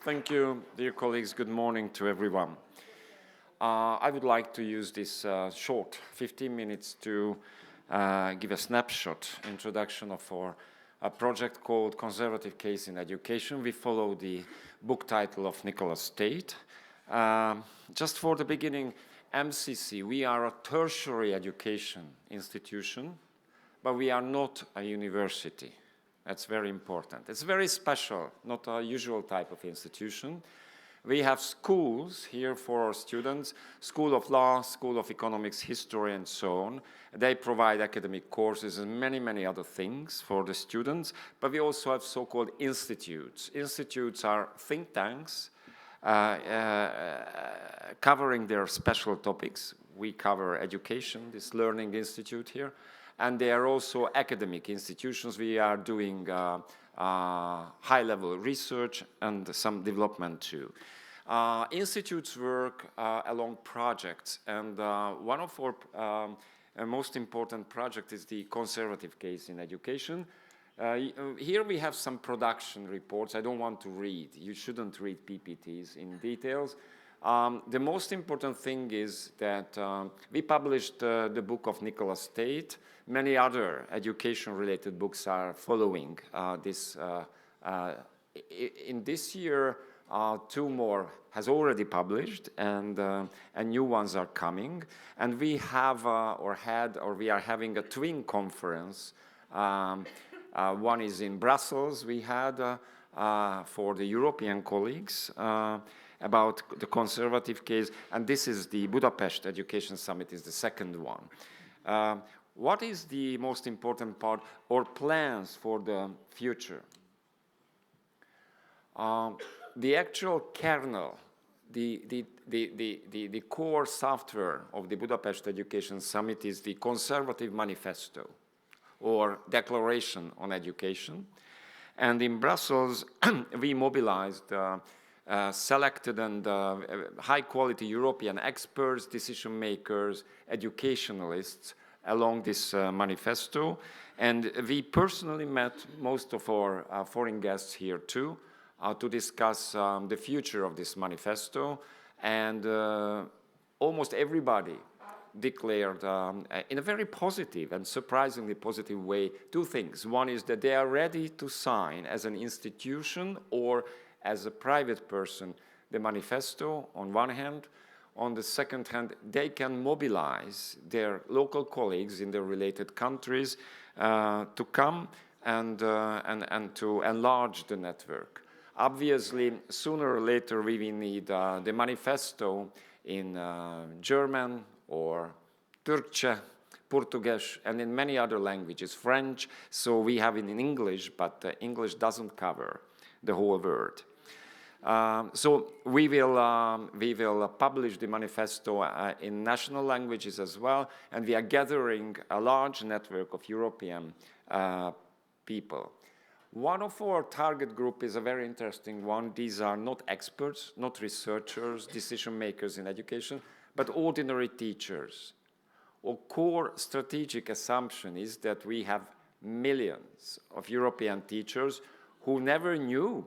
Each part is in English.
Thank you, dear colleagues. Good morning to everyone. I would like to use this short 15 minutes to give a snapshot introduction of our project called Conservative Case in Education. We follow the book title of Nicholas Tate. Just for the beginning, MCC, we are a tertiary education institution, but we are not a university. That's very important. It's very special, not a usual type of institution. We have schools here for our students, School of Law, School of Economics, History, and so on. They provide academic courses and many, many other things for the students, but we also have so-called institutes. Institutes are think tanks covering their special topics. We cover education, this learning institute here, and they are also academic institutions. We are doing high-level research and some development too. Institutes work along projects, and one of our most important projects is the Conservative Case in Education. Here we have some production reports. I don't want to read. You shouldn't read PPTs in details. The most important thing is that we published the book of Nicholas Tate. Many other education-related books are following this. In this year, 2 more has already published, and new ones are coming. And we have we are having a twin conference. One is in Brussels. We had for the European colleagues about the conservative case, and this is the Budapest Education Summit is the second one. What is the most important part or plans for the future? The actual kernel, the core software of the Budapest Education Summit is the Conservative Manifesto or Declaration on Education. And in Brussels, we mobilized selected and high-quality European experts, decision makers, educationalists along this manifesto. And we personally met most of our foreign guests here too to discuss the future of this manifesto. And almost everybody declared in a very positive and surprisingly positive way 2 things. One is that they are ready to sign as an institution or as a private person the manifesto on one hand. On the second hand, they can mobilize their local colleagues in their related countries to come and to enlarge the network. Obviously, sooner or later we will need the manifesto in German or Turkish, Portuguese, and in many other languages, French. So we have it in English, but English doesn't cover the whole world. So we will publish the manifesto in national languages as well, and we are gathering a large network of European people. One of our target group is a very interesting one. These are not experts, not researchers, decision makers in education, but ordinary teachers. Our core strategic assumption is that we have millions of European teachers who never knew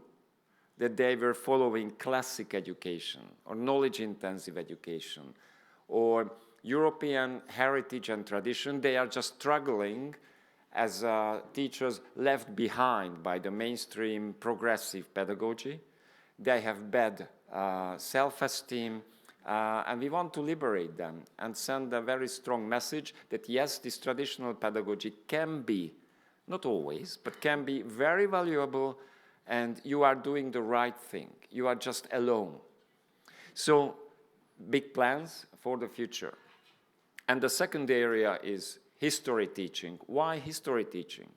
that they were following classic education or knowledge-intensive education or European heritage and tradition. They are just struggling as teachers left behind by the mainstream progressive pedagogy. They have bad self-esteem, and we want to liberate them and send a very strong message that yes, this traditional pedagogy can be, not always, but can be very valuable, and you are doing the right thing. You are just alone. So, big plans for the future. And the second area is history teaching. Why history teaching?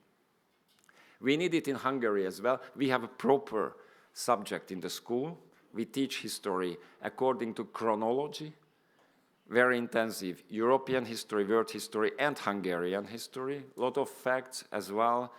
We need it in Hungary as well. We have a proper subject in the school. We teach history according to chronology, very intensive European history, world history, and Hungarian history. A lot of facts as well.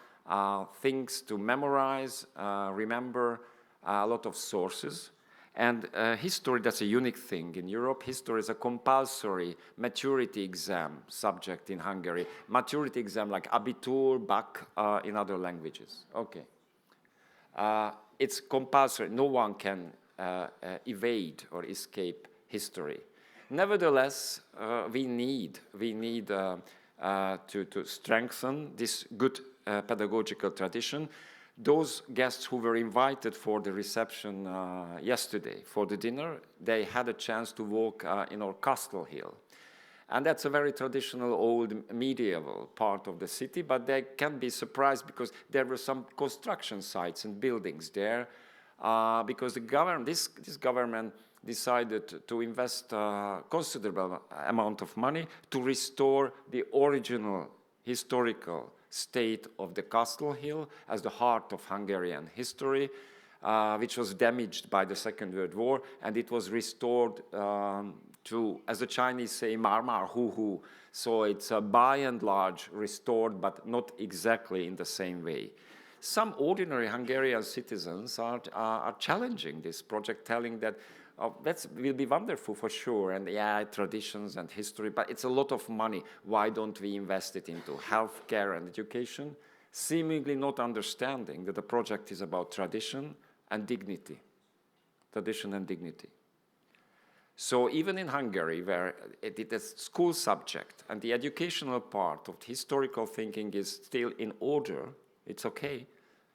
Things to memorize, remember, a lot of sources. And history, that's a unique thing in Europe. History is a compulsory maturity exam subject in Hungary. Maturity exam like Abitur, Bac in other languages. Okay. it's compulsory. No one can evade or escape history. Nevertheless, we need to strengthen this good pedagogical tradition. Those guests who were invited for the reception yesterday, for the dinner, they had a chance to walk in our Castle Hill. And that's a very traditional, old, medieval part of the city, but they can be surprised because there were some construction sites and buildings there, because this government decided to invest a considerable amount of money to restore the original historical state of the Castle Hill as the heart of Hungarian history, which was damaged by the Second World War, and it was restored to, as the Chinese say, mar hu hu. So it's by and large restored, but not exactly in the same way. Some ordinary Hungarian citizens are challenging this project, telling that that will be wonderful for sure, and yeah, traditions and history, but it's a lot of money. Why don't we invest it into healthcare and education? Seemingly not understanding that the project is about tradition and dignity. Tradition and dignity. So even in Hungary, where it is a school subject and the educational part of historical thinking is still in order, it's okay,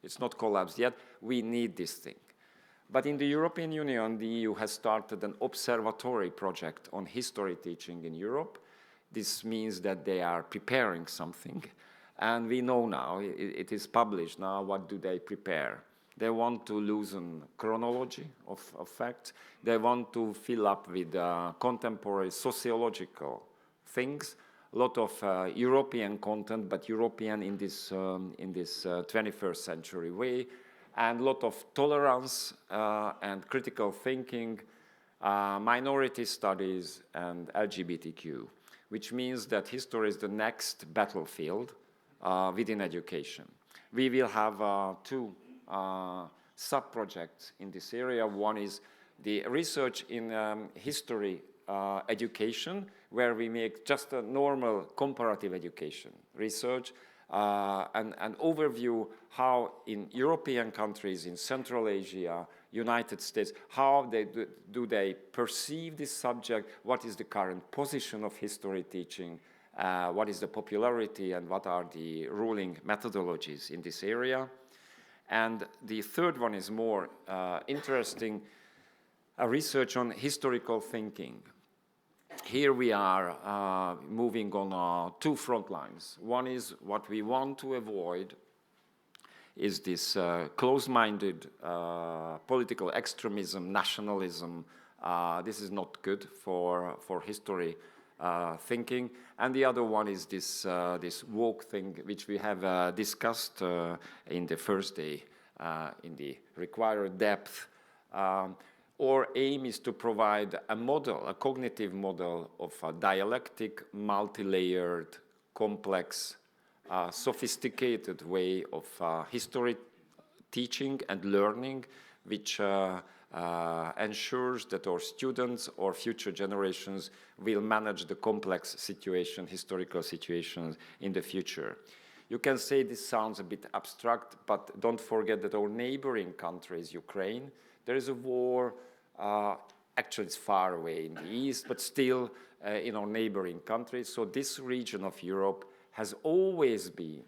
it's not collapsed yet, we need this thing. But in the European Union, the EU has started an observatory project on history teaching in Europe. This means that they are preparing something. And we know now, it is published now, what do they prepare? They want to loosen chronology of facts. They want to fill up with contemporary sociological things. A lot of European content, but European in this 21st century way. And a lot of tolerance and critical thinking, minority studies, and LGBTQ, which means that history is the next battlefield within education. We will have two sub-projects in this area. One is the research in history education, where we make just a normal comparative education research, an overview how in European countries, in Central Asia, United States, how do they perceive this subject, what is the current position of history teaching, what is the popularity, and what are the ruling methodologies in this area. And the third one is more interesting, a research on historical thinking. Here we are moving on two front lines. One is what we want to avoid is this close-minded political extremism, nationalism. This is not good for history thinking. And the other one is this woke thing, which we have discussed in the first day in the required depth. Our aim is to provide a model, a cognitive model of a dialectic, multi-layered, complex, sophisticated way of history teaching and learning, which ensures that our students or future generations will manage the complex situation, historical situations in the future. You can say this sounds a bit abstract, but don't forget that our neighboring country is Ukraine. There is a war, actually it's far away in the east, but still in our neighboring countries. So this region of Europe has always been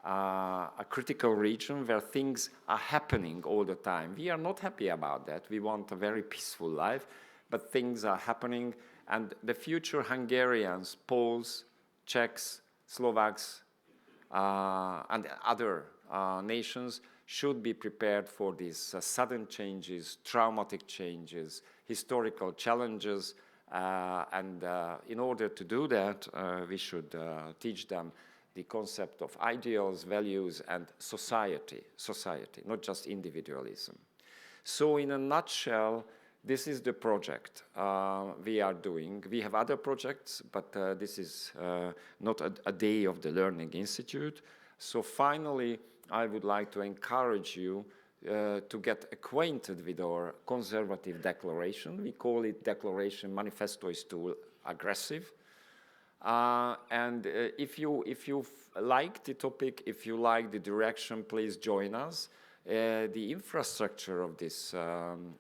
a critical region where things are happening all the time. We are not happy about that. We want a very peaceful life, but things are happening. And the future Hungarians, Poles, Czechs, Slovaks, and other nations should be prepared for these sudden changes, traumatic changes, historical challenges. And in order to do that, we should teach them the concept of ideals, values, and society, not just individualism. So in a nutshell, this is the project we are doing. We have other projects, but this is not a day of the Learning Institute. So finally, I would like to encourage you to get acquainted with our conservative declaration. We call it Declaration. Manifesto is too aggressive. And if you like the topic, if you like the direction, please join us. the infrastructure of this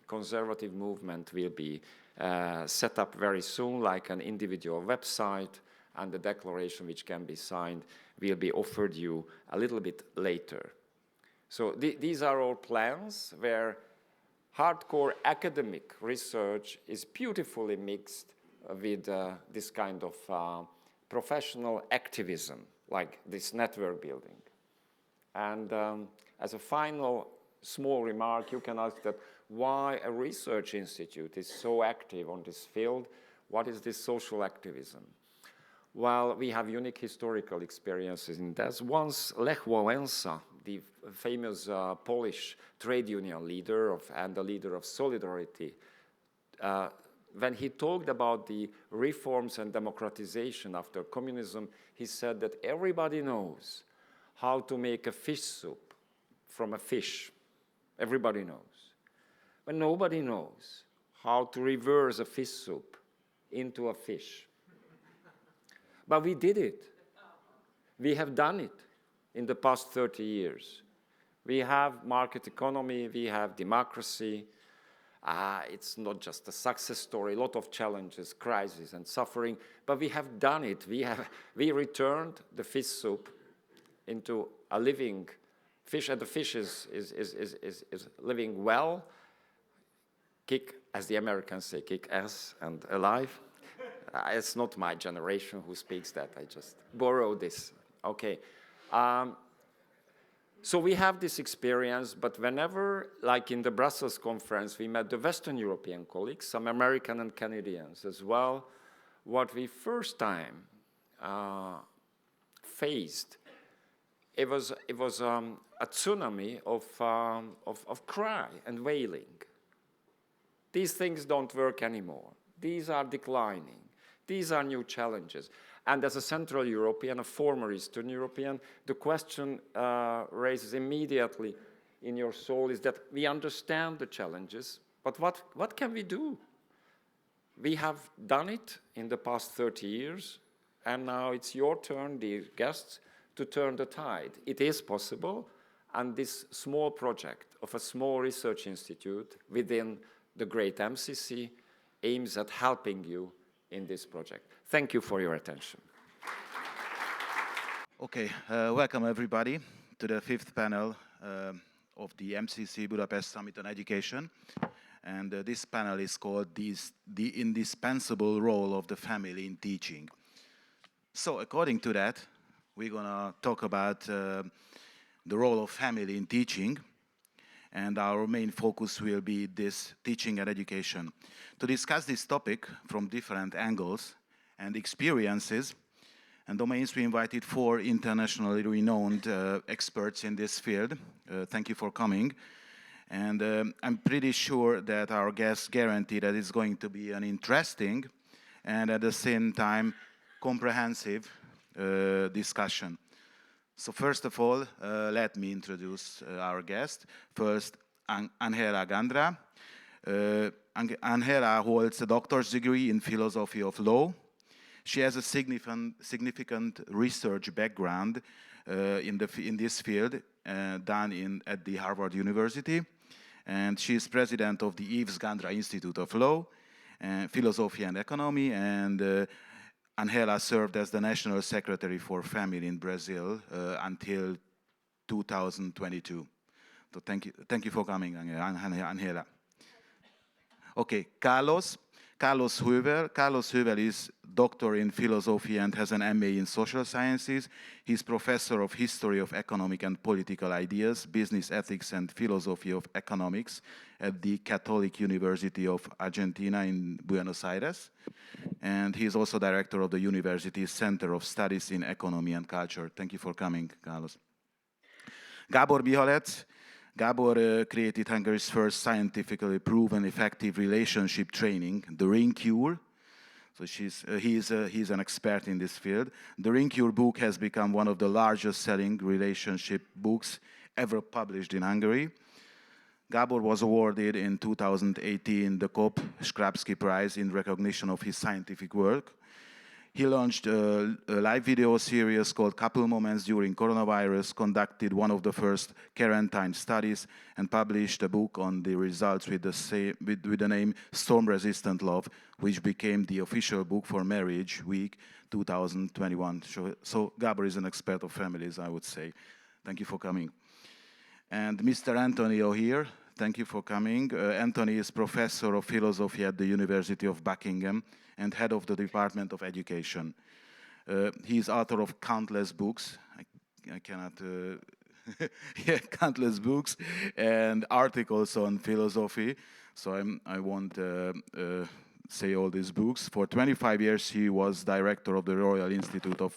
conservative movement will be set up very soon, like an individual website, and the declaration which can be signed will be offered you a little bit later. So these are all plans where hardcore academic research is beautifully mixed with this kind of professional activism, like this network building. And as a final small remark, you can ask that why a research institute is so active on this field. What is this social activism? Well, we have unique historical experiences in that. Once Lech Wałęsa, the famous Polish trade union leader and the leader of Solidarity, when he talked about the reforms and democratization after communism, he said that everybody knows how to make a fish soup from a fish. Everybody knows. But nobody knows how to reverse a fish soup into a fish. But we did it. We have done it in the past 30 years. We have market economy, we have democracy. It's not just a success story, a lot of challenges, crises, and suffering, but we have done it. We returned the fish soup into a living fish, and the fish is living well, kick, as the Americans say, kick ass and alive. It's not my generation who speaks that. I just borrow this. Okay. So we have this experience, but whenever, like in the Brussels conference, we met the Western European colleagues, some American and Canadians as well, what we first time faced, it was a tsunami of cry and wailing. These things don't work anymore. These are declining. These are new challenges. And as a Central European, a former Eastern European, the question raises immediately in your soul is that we understand the challenges, but what can we do? We have done it in the past 30 years, and now it's your turn, dear guests, to turn the tide. It is possible, and this small project of a small research institute within the great MCC aims at helping you in this project. Thank you for your attention. Okay, welcome everybody to the fifth panel of the MCC Budapest Summit on Education. And this panel is called The Indispensable Role of the Family in Teaching. So according to that, we're gonna talk about the role of family in teaching. And our main focus will be this teaching and education. To discuss this topic from different angles and experiences and domains, we invited 4 internationally renowned experts in this field. Thank you for coming. And I'm pretty sure that our guests guarantee that it's going to be an interesting and at the same time comprehensive discussion. So first of all, let me introduce our guest. First, Ives Gandra. Angela holds a doctor's degree in philosophy of law. She has a significant research background in this field done at the Harvard University. And she is president of the Ives Gandra Institute of Law, Philosophy and Economy, and Angela served as the National Secretary for Family in Brazil until 2022. So thank you for coming, Angela. Okay, Carlos Heuvel. Carlos Heuvel is doctor in philosophy and has an MA in social sciences. He's professor of history of economic and political ideas, business ethics and philosophy of economics at the Catholic University of Argentina in Buenos Aires. And he's also director of the university's Center of Studies in Economy and Culture. Thank you for coming, Carlos. Gábor Mihalec. Gábor created Hungary's first scientifically proven effective relationship training, the Ring Cure. So he's an expert in this field. The Ring Cure book has become one of the largest selling relationship books ever published in Hungary. Gábor was awarded in 2018 the Kopp Skrapsky Prize in recognition of his scientific work. He launched a live video series called Couple Moments during coronavirus, conducted one of the first quarantine studies, and published a book on the results with the name Storm Resistant Love, which became the official book for Marriage Week 2021. So Gábor is an expert of families, I would say. Thank you for coming. And Mr. Antonio here, thank you for coming. Anthony is professor of philosophy at the University of Buckingham and head of the Department of Education. He is author of countless books. I cannot, yeah, countless books and articles on philosophy. So I won't say all these books. For 25 years, he was director of the Royal Institute of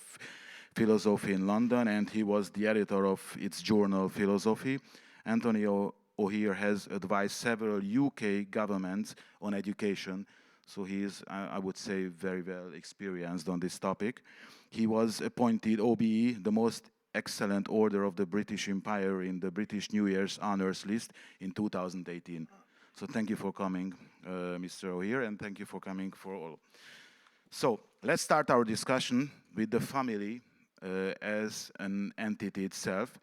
Philosophy in London, and he was the editor of its journal Philosophy. Antonio O'Hear has advised several UK governments on education, so he is, I would say, very well experienced on this topic. He was appointed OBE, the most excellent order of the British Empire, in the British New Year's Honours List in 2018. So thank you for coming, Mr. O'Hear, and thank you for coming for all. So let's start our discussion with the family as an entity itself.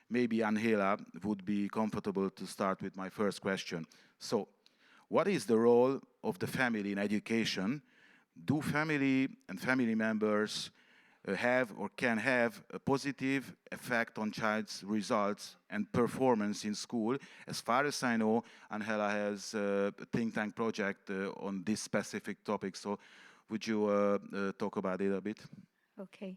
Maybe Angela would be comfortable to start with my first question. So, what is the role of the family in education? Do family and family members have or can have a positive effect on child's results and performance in school? As far as I know, Angela has a think tank project on this specific topic. So, would you talk about it a bit? Okay.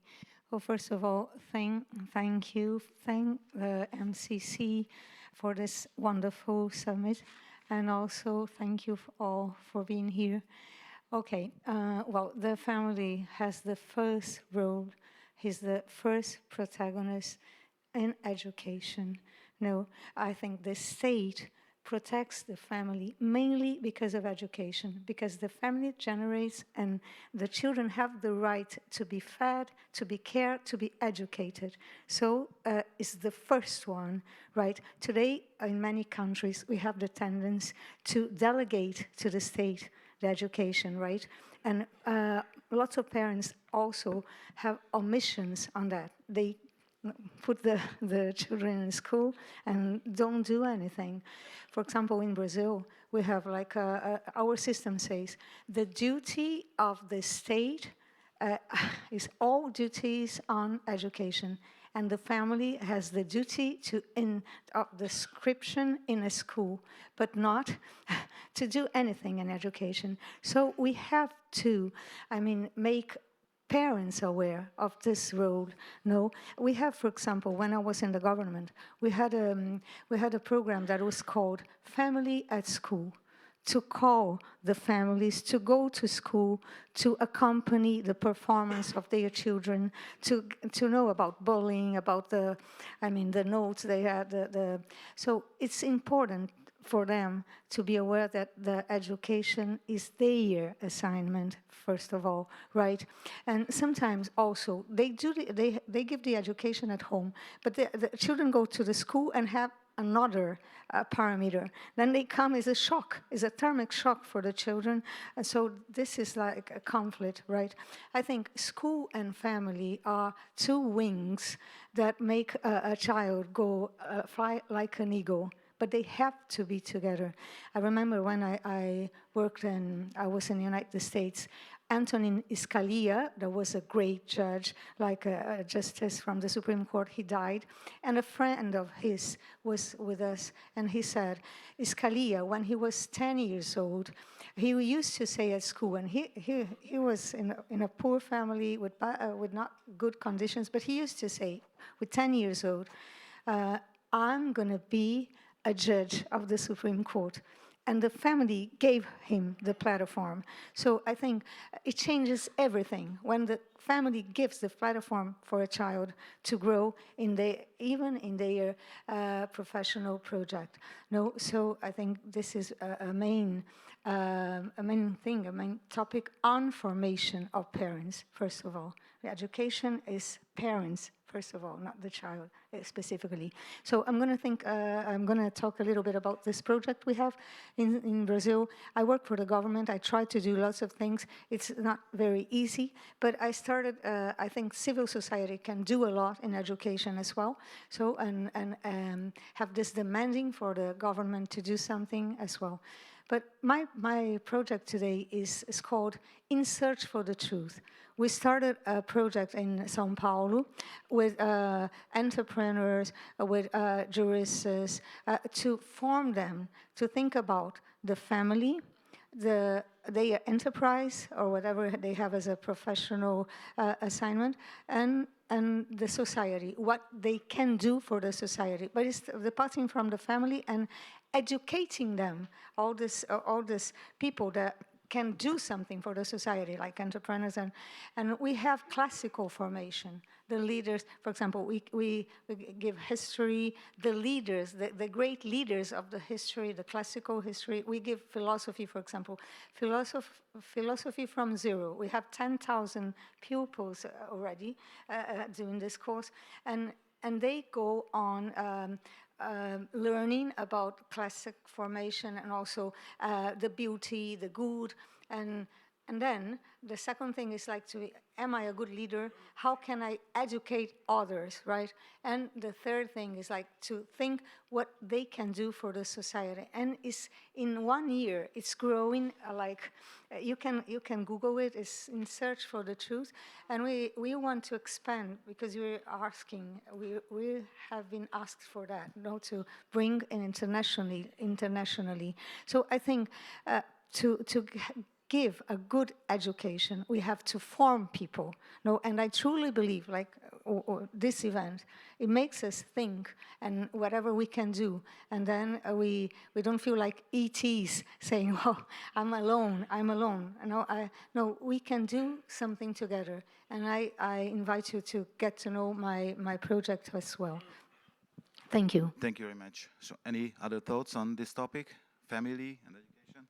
Well, first of all, thank you. Thank the MCC for this wonderful summit. And also thank you all for being here. Okay, well, the family has the first role. He's the first protagonist in education. No, I think the state protects the family mainly because of education, because the family generates and the children have the right to be fed, to be cared, to be educated. So it's the first one, right? Today, in many countries, we have the tendency to delegate to the state the education, right? And lots of parents also have omissions on that. They put the children in school and don't do anything. For example, in Brazil, we have like our system says the duty of the state is all duties on education, and the family has the duty to of description in a school, but not to do anything in education. So we have to, make parents aware of this role. No, we have, for example, when I was in the government, we had a program that was called Family at School, to call the families to go to school, to accompany the performance of their children, to know about bullying, about the notes they had. So it's important for them to be aware that the education is their assignment, first of all, right? And sometimes also they give the education at home, but the children go to the school and have another parameter. Then they come as a shock, is a thermic shock for the children. And so this is like a conflict, right? I think school and family are two wings that make a child go fly like an eagle. But they have to be together. I remember when I was in the United States, Antonin Scalia, that was a great judge, like a justice from the Supreme Court, he died. And a friend of his was with us, and he said, Scalia, when he was 10 years old, he used to say at school, and he was in a poor family with not good conditions, but he used to say, with 10 years old, I'm going to be a judge of the Supreme Court. And the family gave him the platform. So I think it changes everything when the family gives the platform for a child to grow even in their professional project. No, so I think this is a main topic on formation of parents. First of all, the education is parents first of all, not the child specifically. So I'm going to talk a little bit about this project we have in Brazil. I work for the government. I try to do lots of things. It's not very easy, but I started, I think civil society can do a lot in education as well. So, and have this demanding for the government to do something as well. But my project today is called In Search for the Truth. We started a project in São Paulo with entrepreneurs, with jurists, to form them to think about the family, their enterprise, or whatever they have as a professional assignment, and the society, what they can do for the society. But it's departing from the family and educating them, all these people that can do something for the society, like entrepreneurs, and we have classical formation. The leaders, for example, we give history, the leaders, the great leaders of the history, the classical history. We give philosophy, for example, philosophy from zero. We have 10,000 pupils already doing this course, and they go on learning about classic formation and also the beauty, the good, and then the second thing is like am I a good leader? How can I educate others, right? And the third thing is like to think what they can do for the society. And it's in 1 year, it's growing like, you can Google it, it's In Search for the Truth. And we want to expand because we're asking, we have been asked for that, to bring in internationally. So I think to give a good education, we have to form people. And I truly believe, like this event, it makes us think and whatever we can do. And then we don't feel like ETs saying, "Oh, I'm alone." No, we can do something together. And I invite you to get to know my project as well. Thank you. Thank you very much. So any other thoughts on this topic, family and education?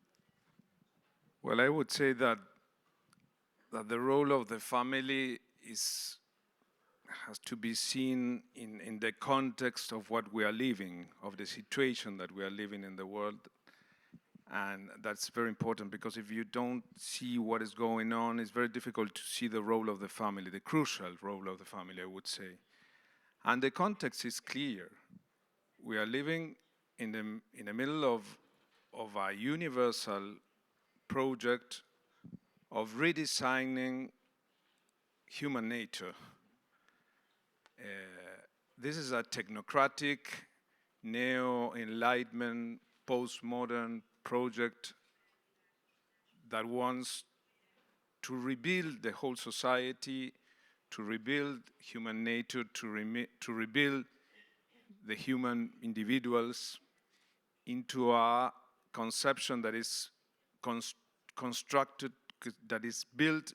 Well, I would say that the role of the family has to be seen in the context of what we are living, of the situation that we are living in the world. And that's very important because if you don't see what is going on, it's very difficult to see the role of the family, the crucial role of the family, I would say. And the context is clear. We are living in the middle of a universal project of redesigning human nature. This is a technocratic, neo-enlightenment, postmodern project that wants to rebuild the whole society, to rebuild human nature, to rebuild the human individuals into a conception that is constructed, that is built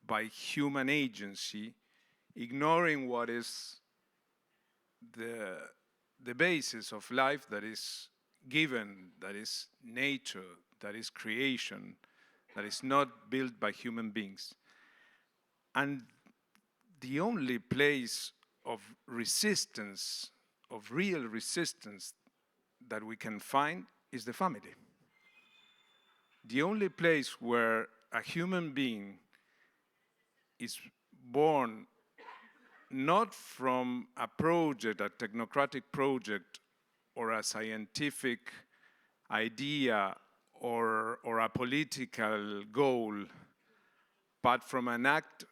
by human agency, ignoring what is the basis of life, that is given, that is nature, that is creation, that is not built by human beings. And the only place of resistance, of real resistance that we can find is the family. The only place where a human being is born not from a project, a technocratic project, or a scientific idea, or a political goal, but from an act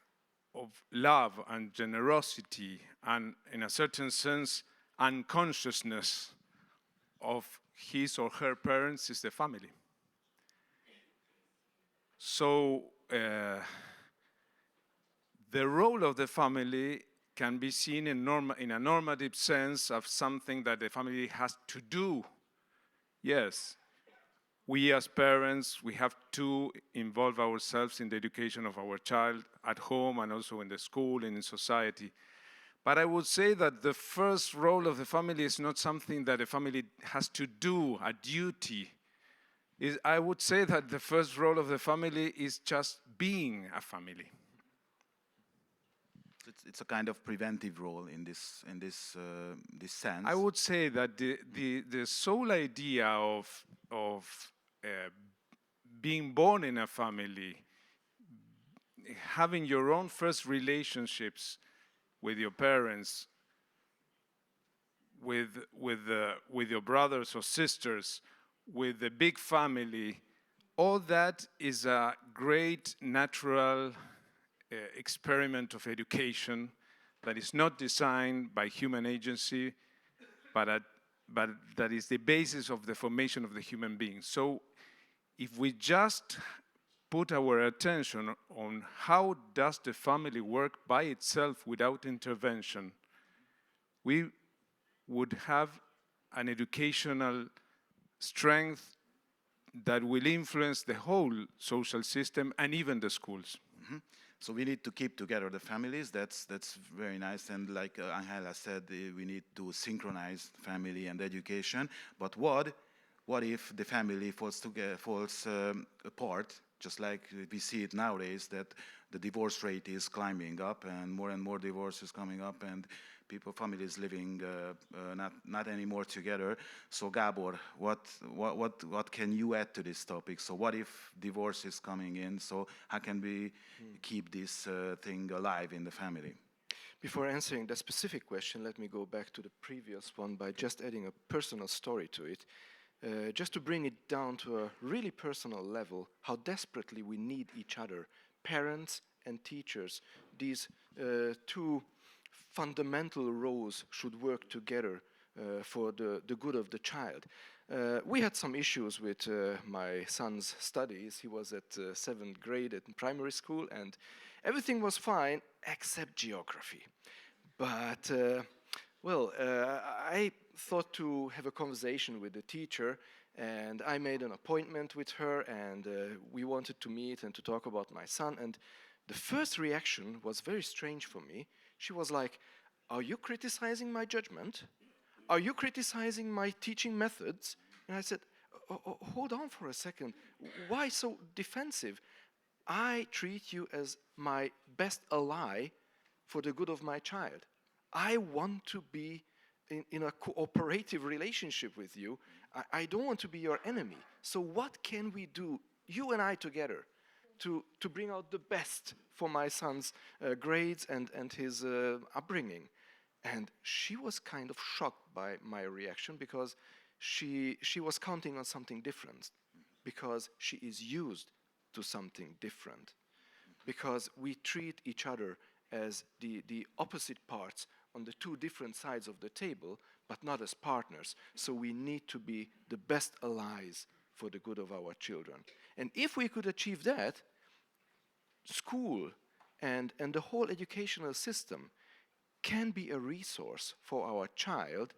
of love and generosity, and in a certain sense, unconsciousness of his or her parents, is the family. So the role of the family can be seen in a normative sense of something that the family has to do. Yes, we as parents, we have to involve ourselves in the education of our child at home and also in the school and in society. But I would say that the first role of the family is not something that the family has to do, a duty. I would say that the first role of the family is just being a family. it's a kind of preventive role in this sense. I would say that the sole idea of being born in a family, having your own first relationships with your parents, with your brothers or sisters, with the big family, all that is a great natural experiment of education that is not designed by human agency, but that is the basis of the formation of the human being. So if we just put our attention on how does the family work by itself without intervention, we would have an educational strength that will influence the whole social system and even the schools. Mm-hmm. So we need to keep together the families. That's very nice. And like Angela said, we need to synchronize family and education. But what if the family falls apart? Just like we see it nowadays, that the divorce rate is climbing up, and more divorces coming up, and families living not anymore together. So Gábor, what can you add to this topic? So what if divorce is coming in? So how can we keep this thing alive in the family? Before answering that specific question, let me go back to the previous one by just adding a personal story to it. Just to bring it down to a really personal level, how desperately we need each other, parents and teachers. These two fundamental roles should work together for the good of the child. We had some issues with my son's studies. He was at 7th grade at primary school, and everything was fine except geography. But, I thought to have a conversation with the teacher, and I made an appointment with her, and we wanted to meet and to talk about my son. And the first reaction was very strange for me. She was like, "Are you criticizing my judgment? Are you criticizing my teaching methods?" And I said, hold on for a second. Why so defensive? I treat you as my best ally for the good of my child. I want to be in a cooperative relationship with you. I don't want to be your enemy. So what can we do, you and I together, to bring out the best for my son's grades and his upbringing? And she was kind of shocked by my reaction, because she was counting on something different, because she is used to something different, because we treat each other as the opposite parts on the two different sides of the table, but not as partners. So we need to be the best allies for the good of our children. And if we could achieve that, school and the whole educational system can be a resource for our child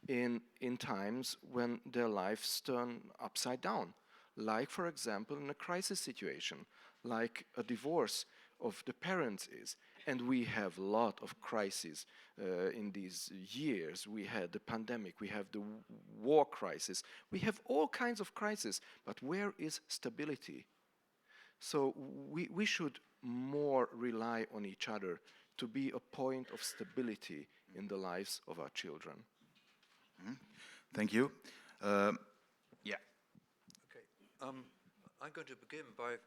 in times when their lives turn upside down. Like, for example, in a crisis situation, like a divorce of the parents is. And we have a lot of crises in these years. We had the pandemic, we have the war crisis, we have all kinds of crises, but where is stability? So we should more rely on each other to be a point of stability in the lives of our children. Mm-hmm. Thank you. Yeah. Okay. I'm going to begin by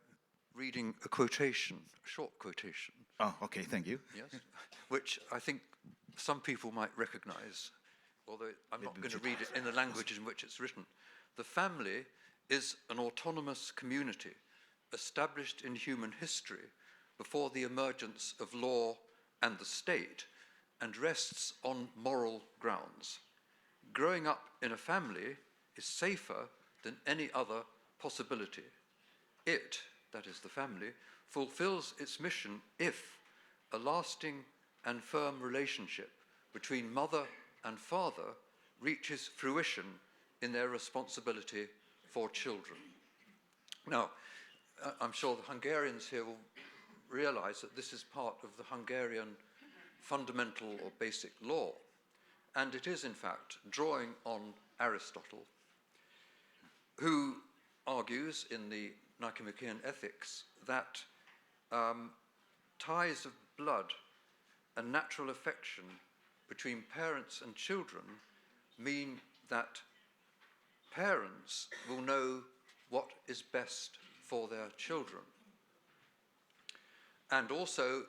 reading a quotation, a short quotation. Oh, okay, thank you. Yes, which I think some people might recognize, although I'm not going to read it in the language in which it's written. The family is an autonomous community established in human history before the emergence of law and the state, and rests on moral grounds. Growing up in a family is safer than any other possibility. It, that is the family, fulfills its mission if a lasting and firm relationship between mother and father reaches fruition in their responsibility for children. Now, I'm sure the Hungarians here will realize that this is part of the Hungarian fundamental or basic law, and it is in fact drawing on Aristotle, who argues in the Nicomachean Ethics that ties of blood a natural affection between parents and children mean that parents will know what is best for their children. And also,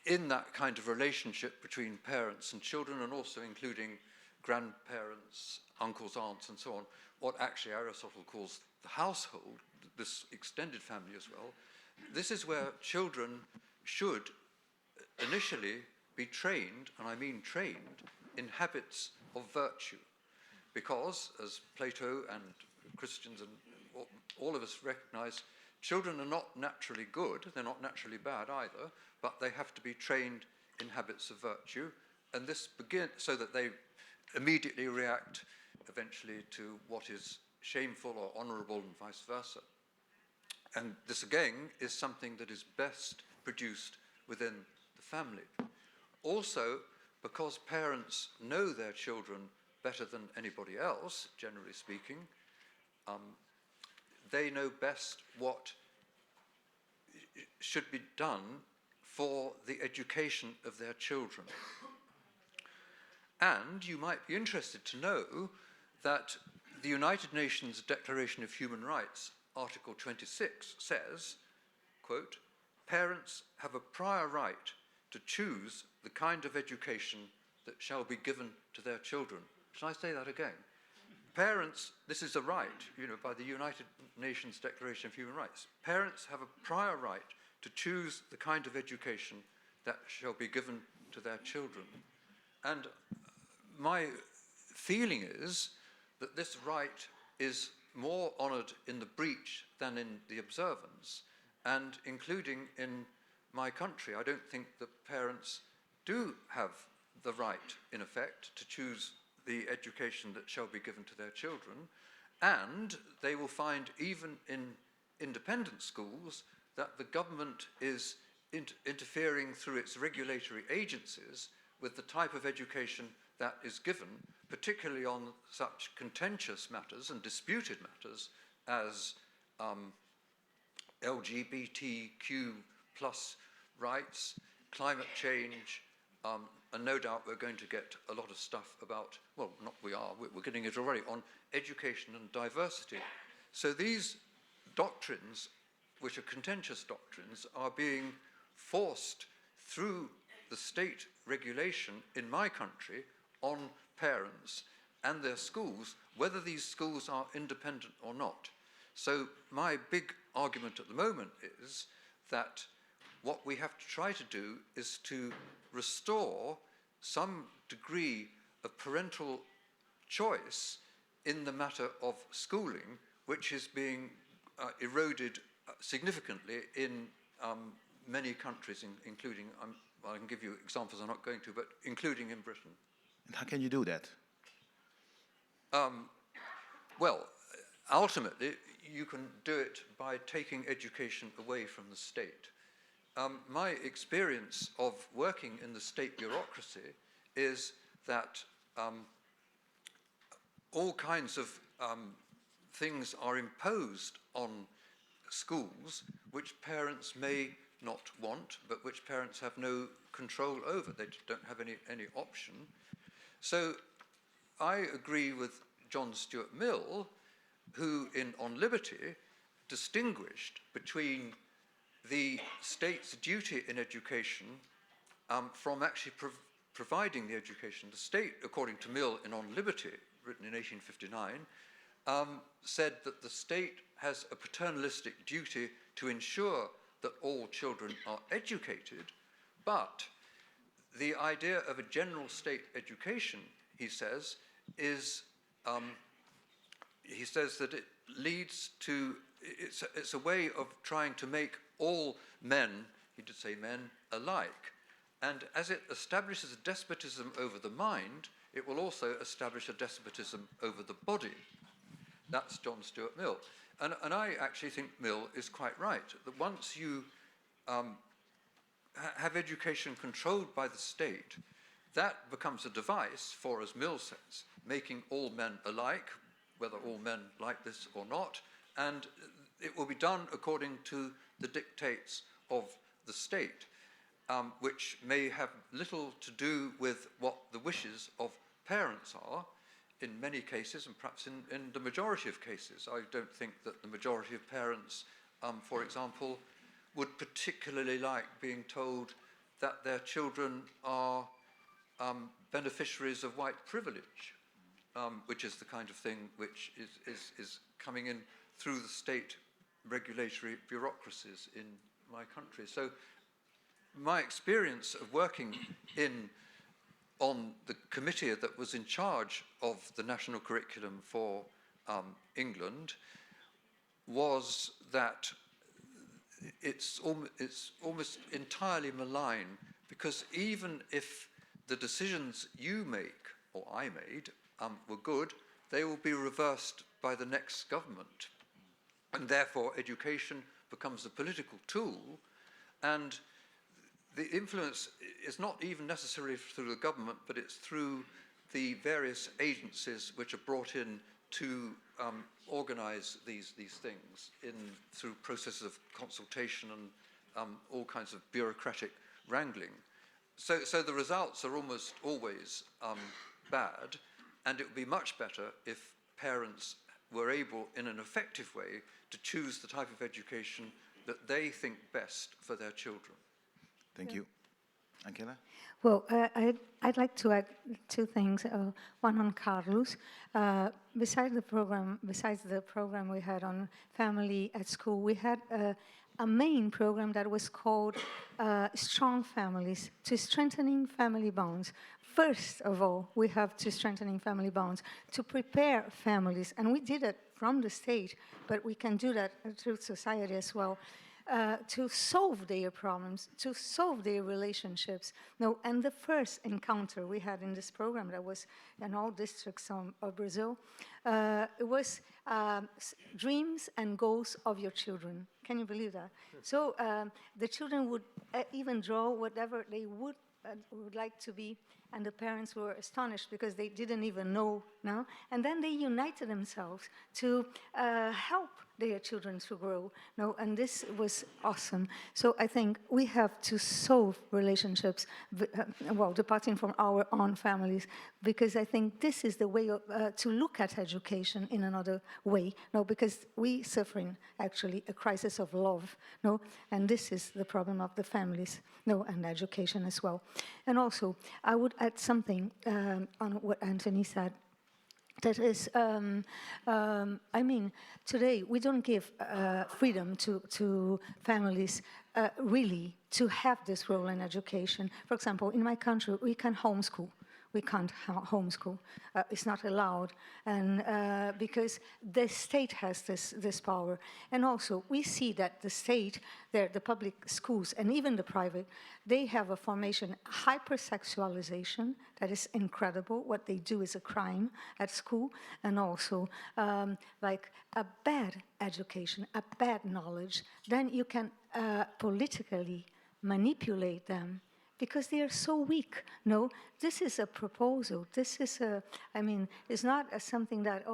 in that kind of relationship between parents and children, and also including grandparents, uncles, aunts, and so on, what actually Aristotle calls the household, this extended family as well, this is where children should initially be trained, and I mean trained, in habits of virtue. Because, as Plato and Christians and all of us recognize, children are not naturally good, they're not naturally bad either, but they have to be trained in habits of virtue, and this begins so that they immediately react eventually to what is shameful or honorable and vice versa. And this again is something that is best produced within the family. Also, because parents know their children better than anybody else, generally speaking, they know best what should be done for the education of their children. And you might be interested to know that the United Nations Declaration of Human Rights, Article 26, says, quote, "Parents have a prior right to choose the kind of education that shall be given to their children." Shall I say that again? Parents, this is a right, by the United Nations Declaration of Human Rights. Parents have a prior right to choose the kind of education that shall be given to their children. And my feeling is that this right is more honoured in the breach than in the observance, and including in my country, I don't think that parents do have the right, in effect, to choose the education that shall be given to their children, and they will find even in independent schools that the government is interfering through its regulatory agencies with the type of education that is given, particularly on such contentious matters and disputed matters as LGBTQ plus rights, climate change, and no doubt we're going to get a lot of stuff about, well, not we are, we're getting it already, on education and diversity. So these doctrines, which are contentious doctrines, are being forced through the state regulation in my country on parents and their schools, whether these schools are independent or not. So my big argument at the moment is that what we have to try to do is to restore some degree of parental choice in the matter of schooling, which is being eroded significantly in many countries, including, well, I can give you examples I'm not going to, but including in Britain. And how can you do that? Well, ultimately, you can do it by taking education away from the state. My experience of working in the state bureaucracy is that all kinds of things are imposed on schools which parents may not want, but which parents have no control over. They don't have any option. So I agree with John Stuart Mill, who On Liberty distinguished between the state's duty in education from actually providing the education. The state, according to Mill On Liberty, written in 1859, said that the state has a paternalistic duty to ensure that all children are educated, but the idea of a general state education, he says, is, he says that it leads to, it's a way of trying to make all men, he did say men, alike. And as it establishes a despotism over the mind, it will also establish a despotism over the body. That's John Stuart Mill. And I actually think Mill is quite right, that once you have education controlled by the state, that becomes a device for, as Mill says, making all men alike, whether all men like this or not, and it will be done according to the dictates of the state. which may have little to do with what the wishes of parents are in many cases, and perhaps in the majority of cases. I don't think that the majority of parents, for example, would particularly like being told that their children are beneficiaries of white privilege, which is the kind of thing which is coming in through the state regulatory bureaucracies in my country. So my experience of working on the committee that was in charge of the national curriculum for England was that it's almost entirely malign, because even if the decisions you make, or I made, were good, they will be reversed by the next government. And therefore, education becomes a political tool, and the influence is not even necessarily through the government, but it's through the various agencies which are brought in to organize these things through processes of consultation and all kinds of bureaucratic wrangling. So the results are almost always bad, and it would be much better if parents were able, in an effective way, to choose the type of education that they think best for their children. Thank you. Angela? Well, I'd like to add two things. One on Carlos. Besides the program we had on family at school, we had a main program that was called Strong Families, to strengthening family bonds. First of all, we have to strengthening family bonds, to prepare families, and we did it from the state, but we can do that through society as well. To solve their problems, to solve their relationships. No, and the first encounter we had in this program that was in all districts of Brazil, it was dreams and goals of your children. Can you believe that? So the children would even draw whatever they would like to be, and the parents were astonished because they didn't even know now. And then they united themselves to help their children to grow. No, and this was awesome. So I think we have to solve relationships, well, departing from our own families, because I think this is the way to look at education in another way. No, because we suffering actually a crisis of love. No, and this is the problem of the families. No, and education as well. And also, I would add something on what Anthony said. That is, I mean, today we don't give freedom to families really to have this role in education. For example, in my country, we can homeschool. We can't homeschool. It's not allowed, and because the state has this power. And also, we see that the state, the public schools, and even the private, they have a formation, hypersexualization, that is incredible. What they do is a crime at school, and also like a bad education, a bad knowledge. Then you can politically manipulate them, because they are so weak. No, this is a proposal. This is I mean, it's not something that,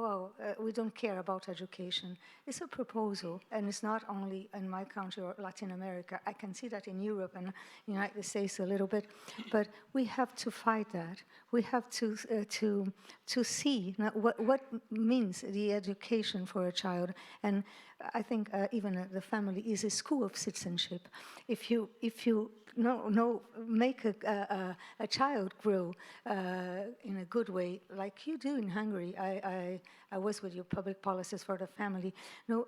we don't care about education. It's a proposal, and it's not only in my country or Latin America. I can see that in Europe and United States a little bit, but we have to fight that. We have to see what means the education for a child. And I think even the family is a school of citizenship. If you make a child grow in a good way, like you do in Hungary. I was with your public policies for the family. No,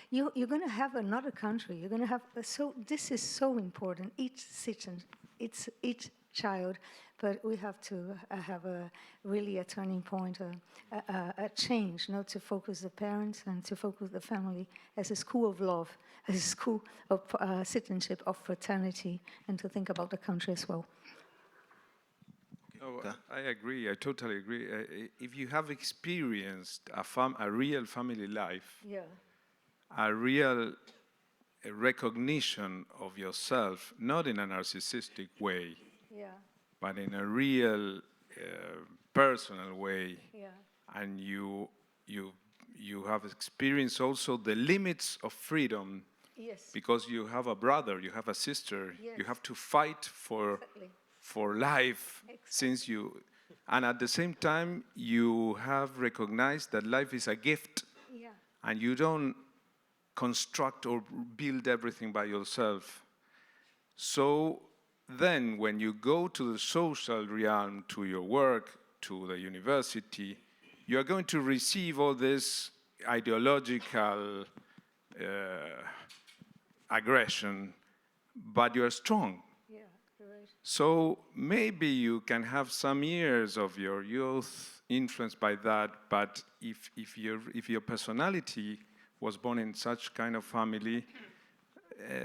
you're going to have another country. You're going to have so. This is so important. Each citizen, each child. But we have to have really a turning point, a change, to focus the parents and to focus the family as a school of love, as a school of citizenship, of fraternity, and to think about the country as well. Oh, I agree. I totally agree. If you have experienced a real family life, a real recognition of yourself, not in a narcissistic way, but in a real personal way, and you have experienced also the limits of freedom Yes. Because you have a brother, you have a sister, Yes. you have to fight Exactly. for life since you, and at the same time you have recognized that life is a gift Yeah. and you don't construct or build everything by yourself. So then when you go to the social realm, to your work, to the university, you are going to receive all this ideological aggression, but you are strong. Yeah. Right. So maybe you can have some years of your youth influenced by that, but if your personality was born in such kind of family,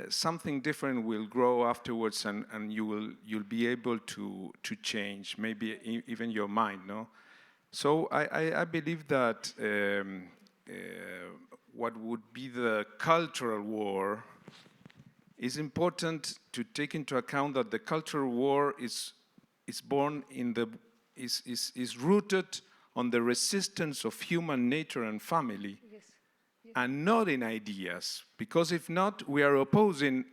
something different will grow afterwards, and you'll be able to change, maybe even your mind, no? So I believe that what would be the cultural war is important to take into account that the cultural war is born in the is rooted on the resistance of human nature and family, Yes. and not in ideas. Because if not, we are opposing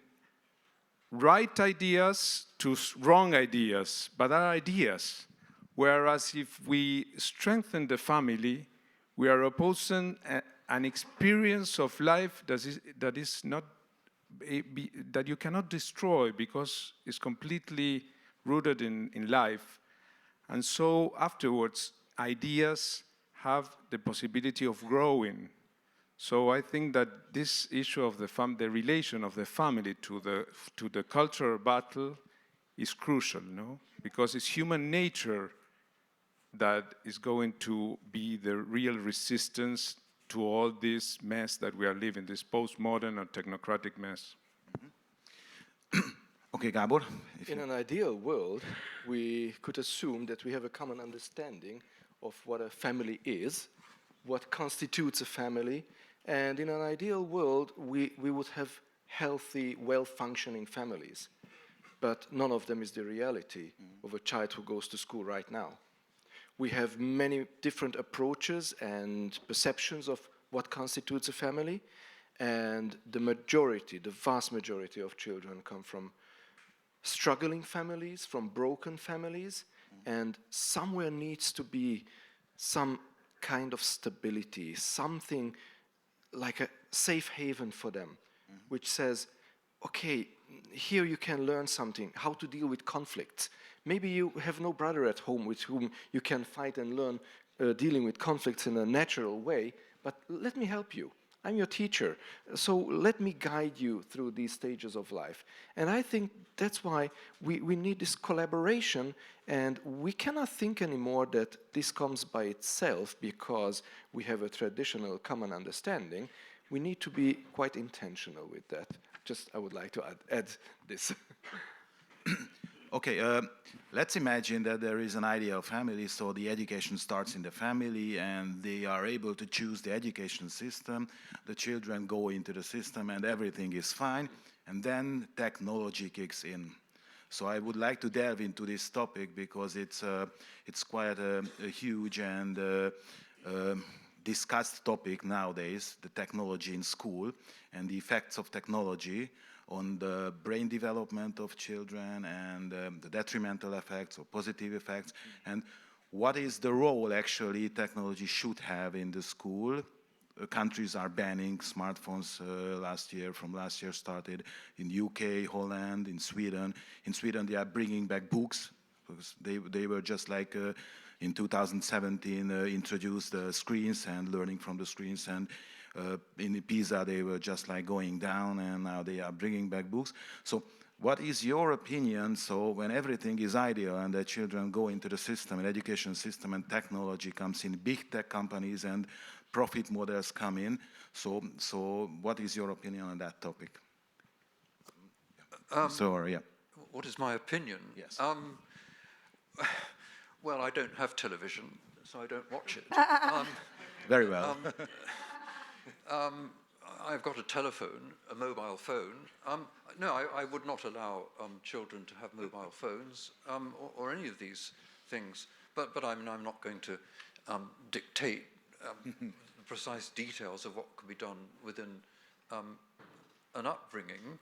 right ideas to wrong ideas, but are ideas. Whereas if we strengthen the family, we are opposing an experience of life that is not that you cannot destroy because it's completely rooted in life. And so afterwards, ideas have the possibility of growing. So I think that this issue of the relation of the family to the cultural battle is crucial, no? Because it's human nature that is going to be the real resistance to all this mess that we are living, this postmodern and technocratic mess. Okay, Gábor. In an ideal world, we could assume that we have a common understanding of what a family is, what constitutes a family, and in an ideal world, we would have healthy, well-functioning families. But none of them is the reality of a child who goes to school right now. We have many different approaches and perceptions of what constitutes a family, and the vast majority of children come from struggling families, from broken families, and somewhere needs to be some kind of stability, something like a safe haven for them, which says, okay, here you can learn something, how to deal with conflicts. Maybe you have no brother at home with whom you can fight and learn dealing with conflicts in a natural way, but let me help you. I'm your teacher, so let me guide you through these stages of life. And I think that's why we need this collaboration, and we cannot think anymore that this comes by itself because we have a traditional common understanding. We need to be quite intentional with that. Just, I would like to add this. Okay, let's imagine that there is an ideal family, so the education starts in the family and they are able to choose the education system, the children go into the system and everything is fine, and then technology kicks in. So I would like to delve into this topic because it's quite a huge and discussed topic nowadays, the technology in school and the effects of technology on the brain development of children and the detrimental effects or positive effects, and what is the role actually technology should have in the school. Countries are banning smartphones from last year started in UK, Holland, in Sweden. In Sweden they are bringing back books because they were just like in 2017 introduced the screens and learning from the screens, and in Pisa they were just like going down, and now they are bringing back books. So what is your opinion, so when everything is ideal and the children go into the system, an education system, and technology comes in, big tech companies and profit models come in, so what is your opinion on that topic? Yeah. What is my opinion? Yes. Well, I don't have television, so I don't watch it. Very well. I've got a telephone, a mobile phone. No, I would not allow children to have mobile phones or any of these things. But I'm not going to dictate the precise details of what could be done within an upbringing.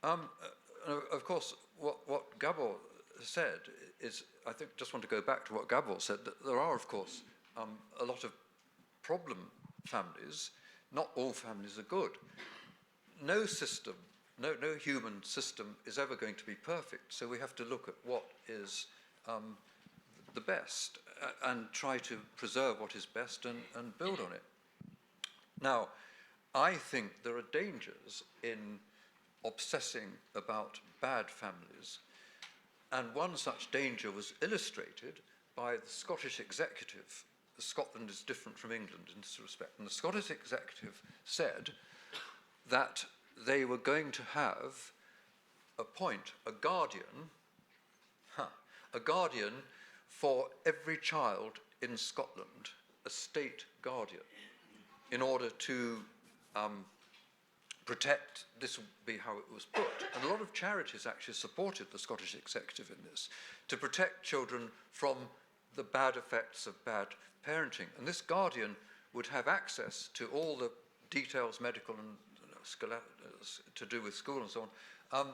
Of course, what Gábor said is, I think, just want to go back to what Gábor said, that there are, of course, a lot of problem families. Not all families are good. No system, no human system is ever going to be perfect, so we have to look at what is the best and try to preserve what is best and build on it. Now, I think there are dangers in obsessing about bad families, and one such danger was illustrated by the Scottish executive. Scotland is different from England in this respect, and the Scottish executive said that they were going to appoint a guardian for every child in Scotland, a state guardian, in order to protect, this would be how it was put. And a lot of charities actually supported the Scottish executive in this, to protect children from the bad effects of bad parenting. And this guardian would have access to all the details, medical and to do with school and so on.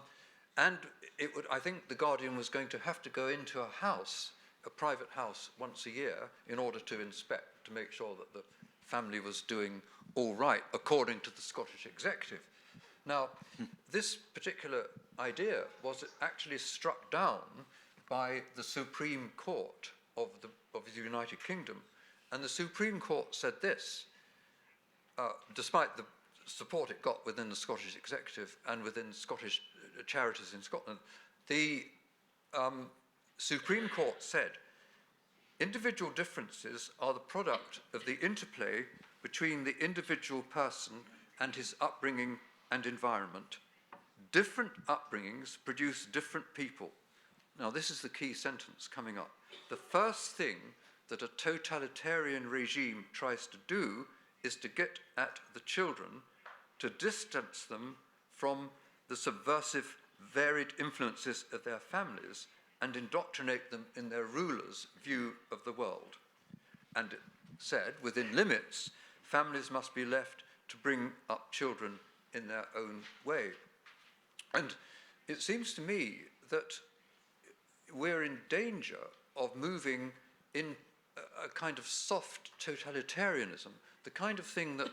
And it would, I think the guardian was going to have to go into a house, a private house, once a year in order to inspect, to make sure that the family was doing all right, according to the Scottish executive. Now, this particular idea was actually struck down by the Supreme Court of the United Kingdom. And the Supreme Court said this, despite the support it got within the Scottish executive and within Scottish charities in Scotland, the Supreme Court said, individual differences are the product of the interplay between the individual person and his upbringing and environment. Different upbringings produce different people. Now, this is the key sentence coming up. The first thing that a totalitarian regime tries to do is to get at the children, to distance them from the subversive, varied influences of their families and indoctrinate them in their rulers' view of the world. And it said, within limits, families must be left to bring up children in their own way. And it seems to me that we're in danger of moving in a kind of soft totalitarianism, the kind of thing that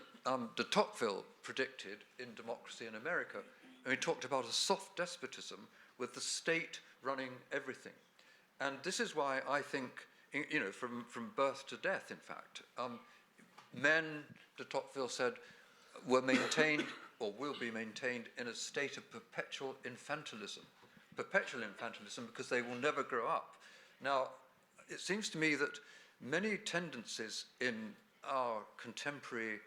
de Tocqueville predicted in Democracy in America. And he talked about a soft despotism with the state running everything. And this is why I think, you know, from birth to death, in fact, men, de Tocqueville said, were maintained or will be maintained in a state of perpetual infantilism because they will never grow up. Now, it seems to me that many tendencies in our contemporary,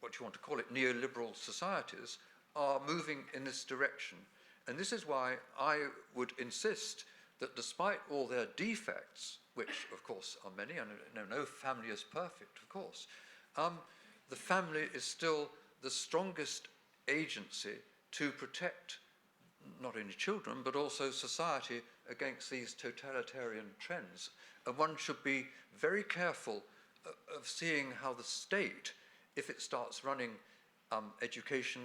what you want to call it, neoliberal societies are moving in this direction. And this is why I would insist that despite all their defects, which of course are many, and no family is perfect, of course, the family is still the strongest agency to protect not only children, but also society against these totalitarian trends. And one should be very careful of seeing how the state, if it starts running education,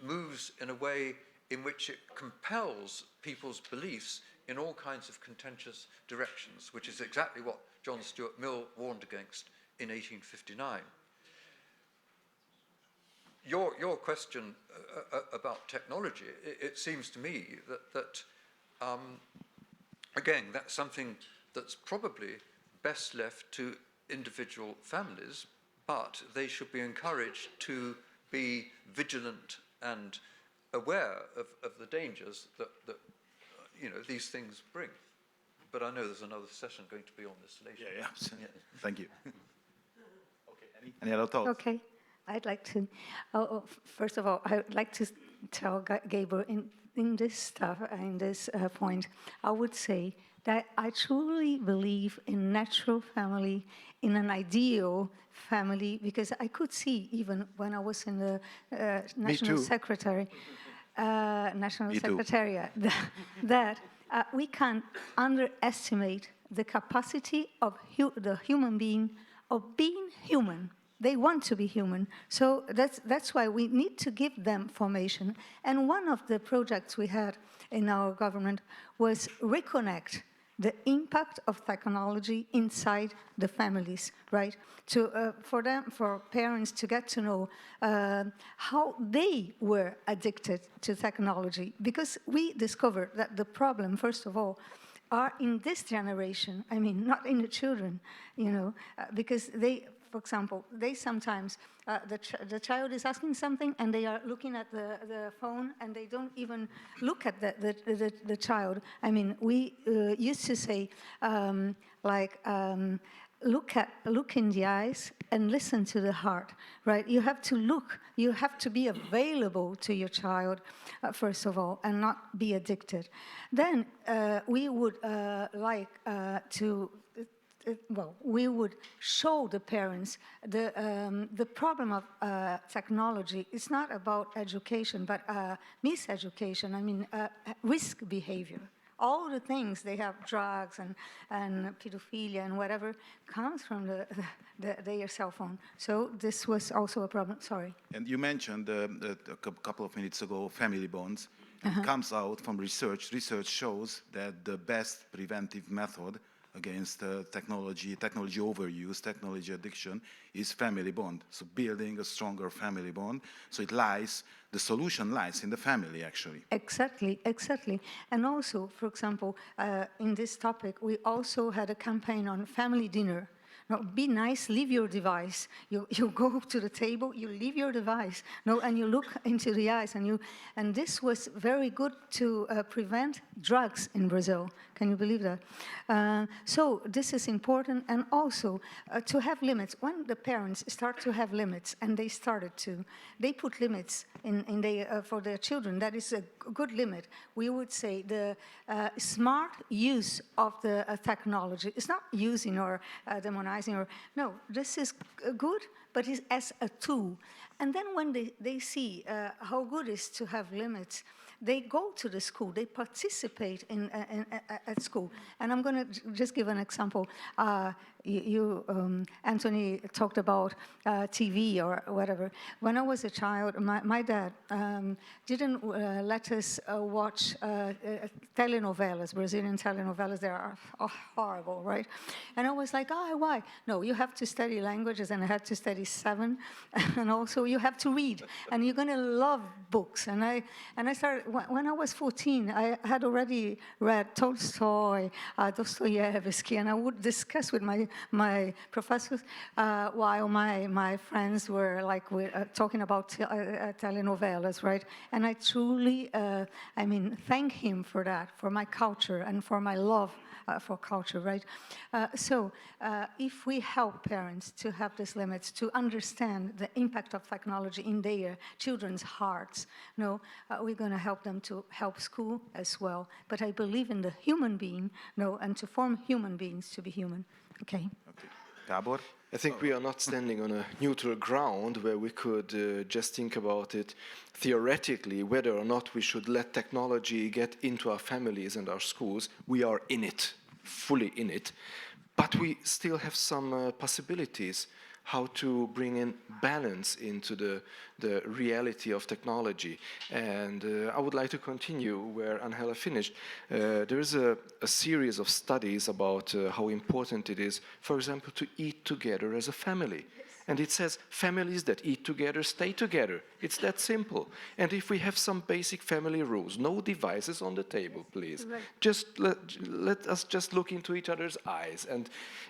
moves in a way in which it compels people's beliefs in all kinds of contentious directions, which is exactly what John Stuart Mill warned against in 1859. Your question about technology, it seems to me that again, that's something that's probably best left to individual families, but they should be encouraged to be vigilant and aware of the dangers that you know, these things bring. But I know there's another session going to be on this later. Yeah. Thank you. Okay, any other thoughts? Okay, I'd like to, first of all, I would like to tell Gábor in this stuff, in this point, I would say that I truly believe in natural family, in an ideal family, because I could see even when I was in the National Secretariat, that we can't underestimate the capacity of the human being of being human, They want to be human. So that's why we need to give them formation. And one of the projects we had in our government was reconnect the impact of technology inside the families, right? For parents to get to know how they were addicted to technology, because we discovered that the problem, first of all, are in this generation. I mean, not in the children, because they, for example, they sometimes, the child is asking something and they are looking at the phone and they don't even look at the child. I mean, we used to say, look in the eyes and listen to the heart, right? You have to look, you have to be available to your child, first of all, and not be addicted. Then we would we would show the parents the problem of technology. It's not about education, but miseducation. I mean, risk behavior. All the things they have, drugs and pedophilia and whatever, comes from their cell phone. So this was also a problem. Sorry. And you mentioned a couple of minutes ago family bonds. It comes out from research. Research shows that the best preventive method against technology overuse, technology addiction, is family bond. So building a stronger family bond. So the solution lies in the family, actually. Exactly. And also, for example, in this topic, we also had a campaign on family dinner. No, be nice, leave your device. You go to the table, you leave your device, and you look into the eyes, and this was very good to prevent drugs in Brazil. Can you believe that? So this is important, and also to have limits. When the parents start to have limits, and they put limits for their children. That is a good limit. We would say the smart use of the technology. It's not using or demonizing. No, this is good, but it's as a tool. And then when they see how good it is to have limits, they go to the school, they participate at school. And I'm going to just give an example. Anthony talked about TV or whatever. When I was a child, my dad didn't let us watch telenovelas, Brazilian telenovelas. They are horrible, right? And I was like, why? No, you have to study languages, and I had to study 7, and also you have to read, and you're going to love books. And I started, when I was 14, I had already read Tolstoy, Dostoevsky, and I would discuss with my professors while my friends were talking about telenovelas, right? And I truly, thank him for that, for my culture and for my love for culture, right? So if we help parents to have these limits, to understand the impact of technology in their children's hearts, we're going to help them to help school as well. But I believe in the human being, and to form human beings to be human. Okay. Gábor? I think we are not standing on a neutral ground where we could just think about it theoretically, whether or not we should let technology get into our families and our schools. We are in it, fully in it. But we still have some possibilities how to bring in balance into the reality of technology. And I would like to continue where Angela finished. There is a series of studies about how important it is, for example, to eat together as a family. And it says families that eat together stay together. It's that simple. And if we have some basic family rules, no devices on the table, please. Right. Just let us just look into each other's eyes and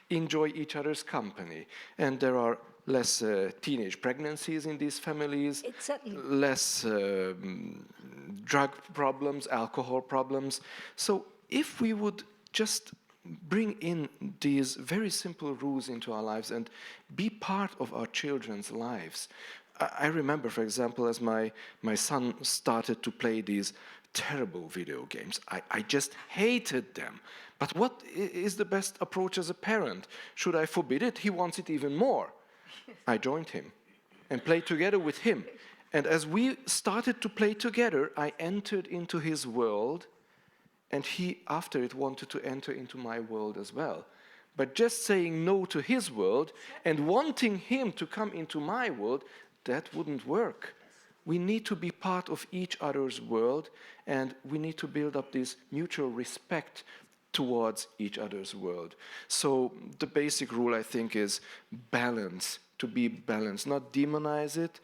enjoy each other's company. And there are less teenage pregnancies in these families, exactly. Less drug problems, alcohol problems. So if we would just bring in these very simple rules into our lives and be part of our children's lives. I remember, for example, as my son started to play these terrible video games. I just hated them. But what is the best approach as a parent? Should I forbid it? He wants it even more. I joined him and played together with him. And as we started to play together, I entered into his world. And he, after it, wanted to enter into my world as well. But just saying no to his world and wanting him to come into my world, that wouldn't work. We need to be part of each other's world, and we need to build up this mutual respect towards each other's world. So the basic rule, I think, is balance, to be balanced, not demonize it,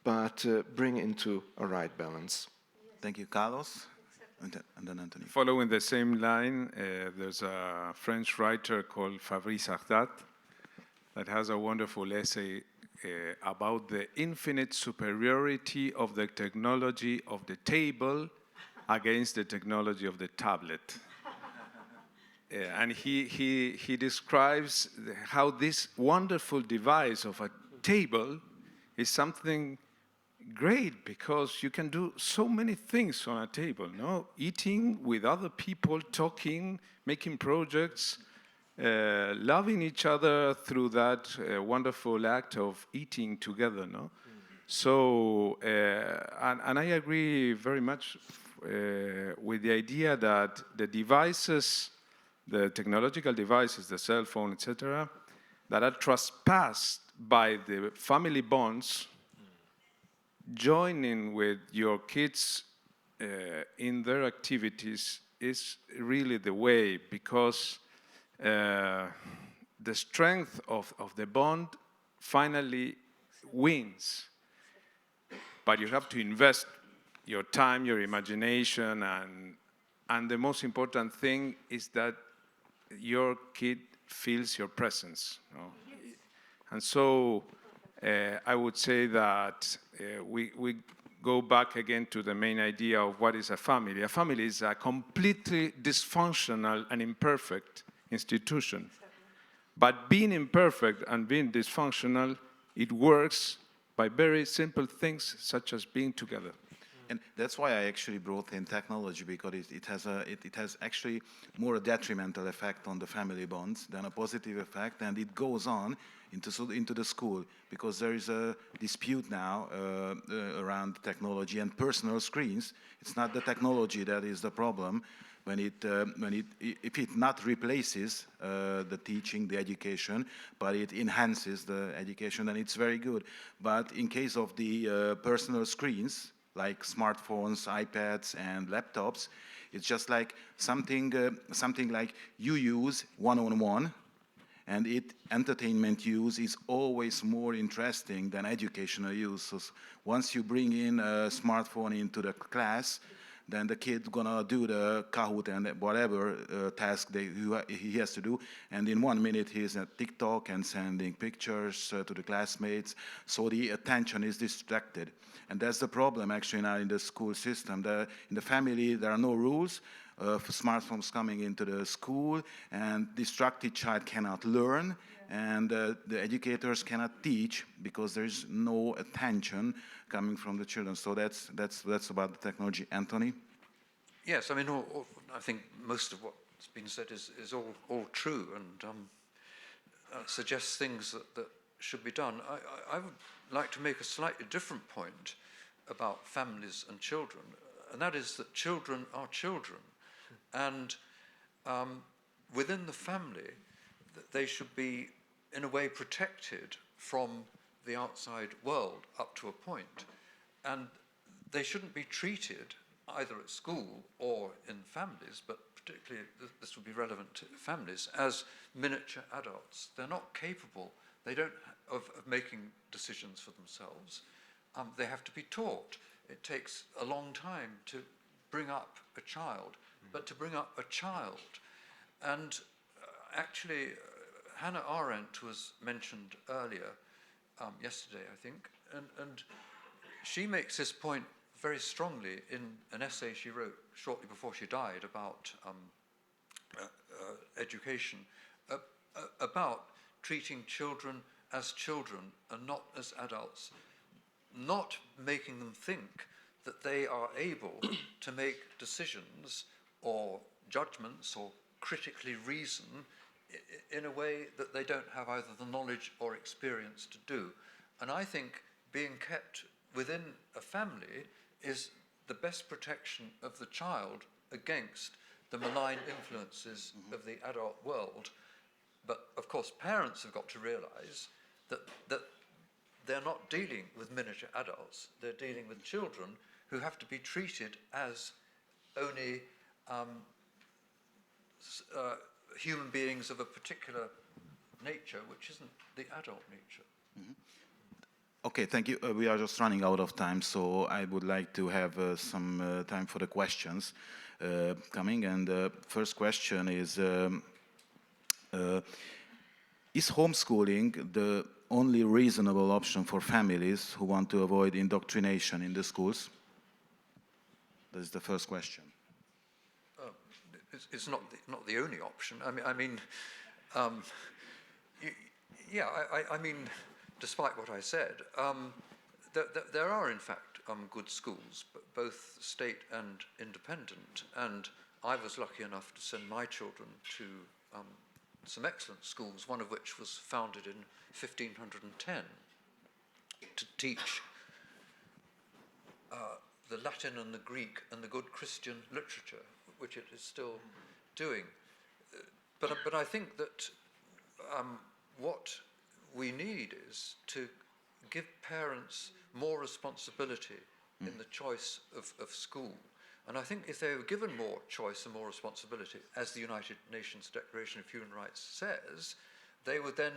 but bring into a right balance. Thank you, Carlos. And then Anthony. Following the same line, there's a French writer called Fabrice Ardat that has a wonderful essay about the infinite superiority of the technology of the table against the technology of the tablet. And he describes how this wonderful device of a table is something great because you can do so many things on a table, no? Eating with other people, talking, making projects, loving each other through that wonderful act of eating together, no? So, and I agree very much with the idea that the devices, the technological devices, the cell phone, etc., that are trespassed by the family bonds, joining with your kids in their activities is really the way, because the strength of the bond finally wins. But you have to invest your time, your imagination, and the most important thing is that your kid feels your presence. You know? And so I would say that we go back again to the main idea of what is a family. A family is a completely dysfunctional and imperfect institution. But being imperfect and being dysfunctional, it works by very simple things such as being together. And that's why I actually brought in technology, because it has actually more a detrimental effect on the family bonds than a positive effect, and it goes on into the school, because there is a dispute now around technology and personal screens. It's not the technology that is the problem. If it not replaces the teaching, the education, but it enhances the education, then it's very good. But in case of the personal screens, like smartphones, iPads, and laptops, it's just like something like you use one-on-one, and entertainment use is always more interesting than educational use. So once you bring in a smartphone into the class, then the kid's gonna do the Kahoot and whatever task he has to do, and in 1 minute he's at TikTok and sending pictures to the classmates, so the attention is distracted. And that's the problem actually now in the school system. In the family there are no rules for smartphones coming into the school, and distracted child cannot learn, and the educators cannot teach because there is no attention coming from the children. So that's about the technology. Anthony? Yes, I mean, I think most of what's been said is all true, and suggests things that should be done. I would like to make a slightly different point about families and children, and that is that children are children, and within the family, they should be, in a way, protected from the outside world up to a point, and they shouldn't be treated either at school or in families, but particularly this would be relevant to families, as miniature adults. They're not capable, they don't of making decisions for themselves. They have to be taught. It takes a long time to bring up a child, but to bring up a child. And actually, Hannah Arendt was mentioned earlier, yesterday, I think, and she makes this point very strongly in an essay she wrote shortly before she died about education, about treating children as children and not as adults, not making them think that they are able to make decisions or judgments or critically reason in a way that they don't have either the knowledge or experience to do. And I think being kept within a family is the best protection of the child against the malign influences of the adult world. But of course, parents have got to realize that they're not dealing with miniature adults. They're dealing with children who have to be treated as only human beings of a particular nature, which isn't the adult nature. Okay, thank you. We are just running out of time, so I would like to have some time for the questions coming. And the first question is homeschooling the only reasonable option for families who want to avoid indoctrination in the schools? That is the first question. It's not the only option. I mean, despite what I said, there are in fact good schools, both state and independent. And I was lucky enough to send my children to some excellent schools, one of which was founded in 1510 to teach the Latin and the Greek and the good Christian literature, which it is still doing. But I think that what we need is to give parents more responsibility in the choice of school. And I think if they were given more choice and more responsibility, as the United Nations Declaration of Human Rights says, they would then,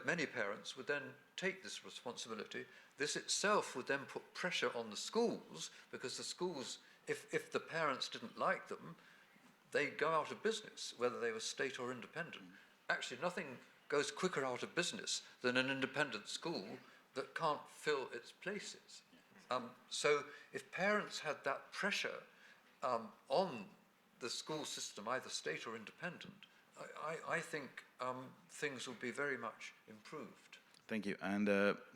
many parents would then take this responsibility. This itself would then put pressure on the schools, because the schools, if the parents didn't like them, they'd go out of business, whether they were state or independent. Actually, nothing goes quicker out of business than an independent school that can't fill its places. So if parents had that pressure on the school system, either state or independent, I think things will be very much improved. Thank you, and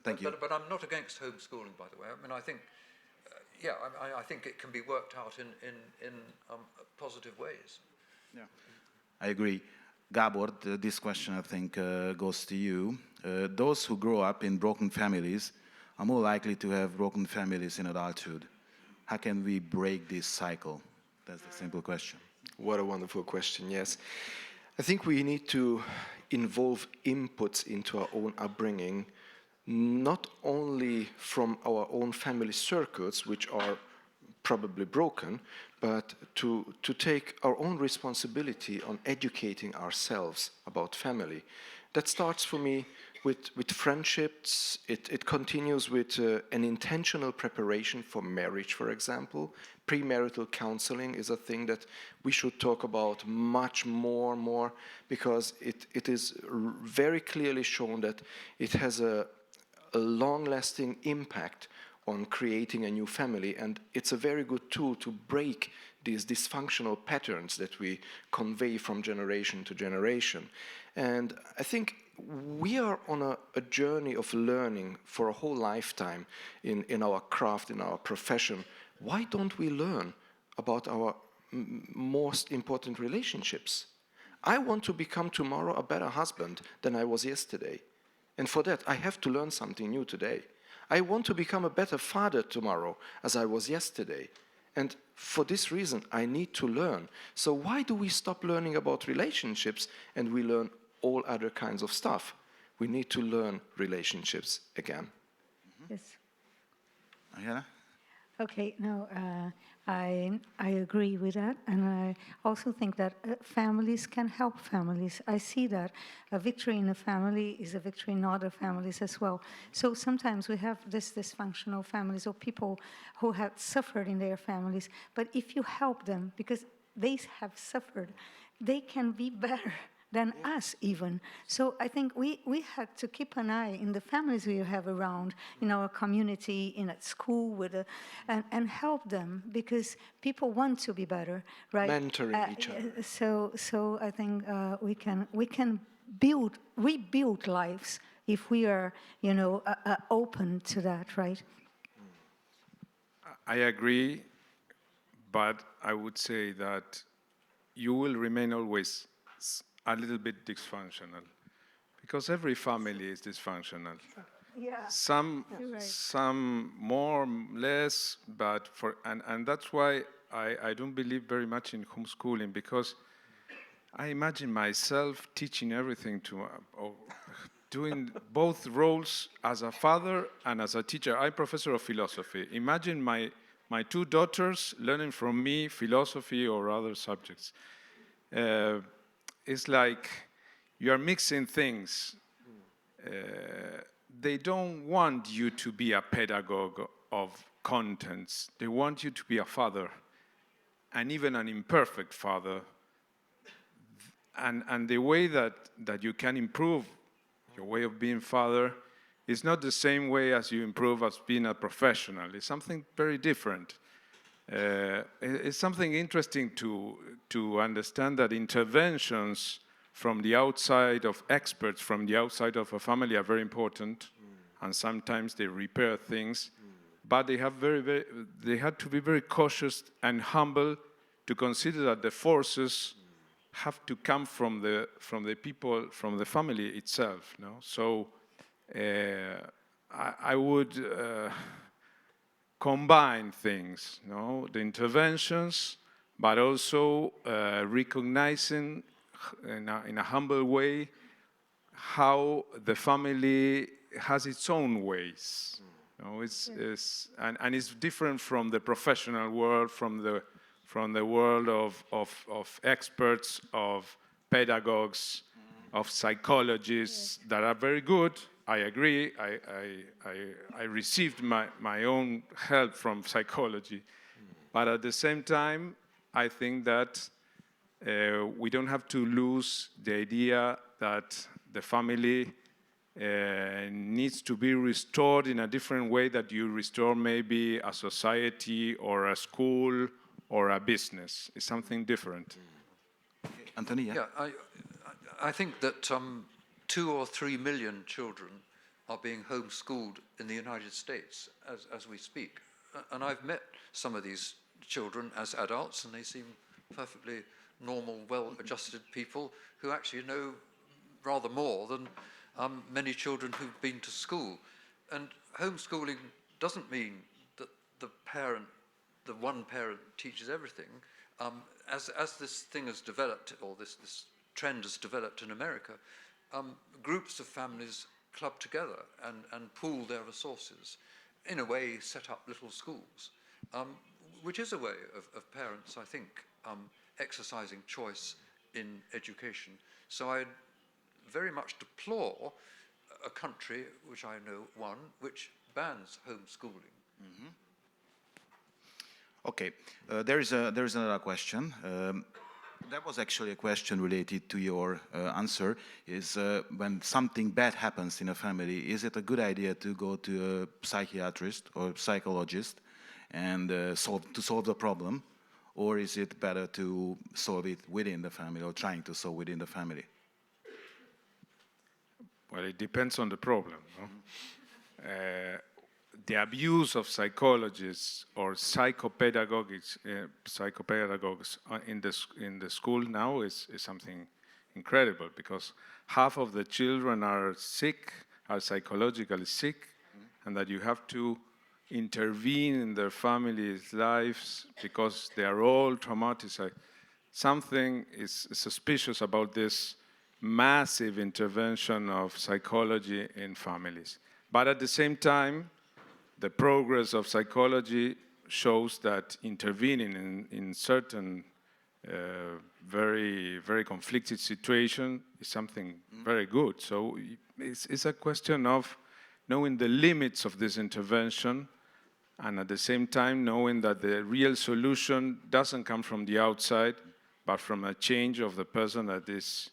thank you. But I'm not against homeschooling, by the way. I mean, I think, I think it can be worked out in positive ways. Yeah, I agree. Gábor, this question I think goes to you. Those who grow up in broken families are more likely to have broken families in adulthood. How can we break this cycle? That's the simple question. What a wonderful question, yes. I think we need to involve inputs into our own upbringing, not only from our own family circles, which are probably broken, but to take our own responsibility on educating ourselves about family. That starts for me with friendships. It continues with an intentional preparation for marriage, for example. Premarital counseling is a thing that we should talk about much more, because it is very clearly shown that it has a long-lasting impact on creating a new family, and it's a very good tool to break these dysfunctional patterns that we convey from generation to generation. And I think we are on a journey of learning for a whole lifetime in our craft, in our profession. Why don't we learn about our most important relationships? I want to become tomorrow a better husband than I was yesterday. And for that, I have to learn something new today. I want to become a better father tomorrow as I was yesterday. And for this reason, I need to learn. So why do we stop learning about relationships and we learn all other kinds of stuff? We need to learn relationships again. Yes. Angela? Okay, no, I agree with that, and I also think that families can help families. I see that a victory in a family is a victory in other families as well. So sometimes we have this dysfunctional families or people who have suffered in their families, but if you help them, because they have suffered, they can be better than us even. So I think we had to keep an eye in the families we have around, in our community, at school, and help them, because people want to be better, right? Mentoring each other. So I think we can rebuild lives if we are, open to that, right? I agree, but I would say that you will remain always a little bit dysfunctional, because every family is dysfunctional. Yeah. Some more, less, but and that's why I don't believe very much in homeschooling, because I imagine myself teaching everything to, or doing both roles as a father and as a teacher. I'm professor of philosophy. Imagine my two daughters learning from me philosophy or other subjects. It's like you're mixing things. They don't want you to be a pedagogue of contents. They want you to be a father, and even an imperfect father. And the way that you can improve your way of being father is not the same way as you improve as being a professional. It's something very different. It's something interesting to understand that interventions from the outside of experts, from the outside of a family are very important, and sometimes they repair things, but they had to be very cautious and humble to consider that the forces have to come from the people, from the family itself. No? So I would combine things, no? The interventions, but also recognizing in a humble way how the family has its own ways. No? And it's different from the professional world, from the world of experts, of pedagogues, of psychologists that are very good. I agree. I received my own help from psychology. But at the same time, I think that we don't have to lose the idea that the family needs to be restored in a different way that you restore maybe a society or a school or a business. It's something different. Anthony, yeah? Yeah, I think that 2 or 3 million children are being homeschooled in the United States as we speak. And I've met some of these children as adults, and they seem perfectly normal, well-adjusted people who actually know rather more than many children who've been to school. And homeschooling doesn't mean that the one parent teaches everything. As this thing has developed, or this trend has developed in America, groups of families club together and pool their resources. In a way, set up little schools, which is a way of parents, I think, exercising choice in education. So I very much deplore a country, which I know one, which bans homeschooling. Mm-hmm. Okay, there is another question. That was actually a question related to your answer, is when something bad happens in a family, is it a good idea to go to a psychiatrist or psychologist and solve the problem, or is it better to solve it within the family, or trying to solve within the family? Well, it depends on the problem. No? The abuse of psychologists or psychopedagogues in the school now is something incredible, because half of the children are sick, are psychologically sick, and that you have to intervene in their families' lives because they are all traumatized. Something is suspicious about this massive intervention of psychology in families. But at the same time, the progress of psychology shows that intervening in certain very, very conflicted situation is something very good. So it's a question of knowing the limits of this intervention, and at the same time knowing that the real solution doesn't come from the outside, but from a change of the person that is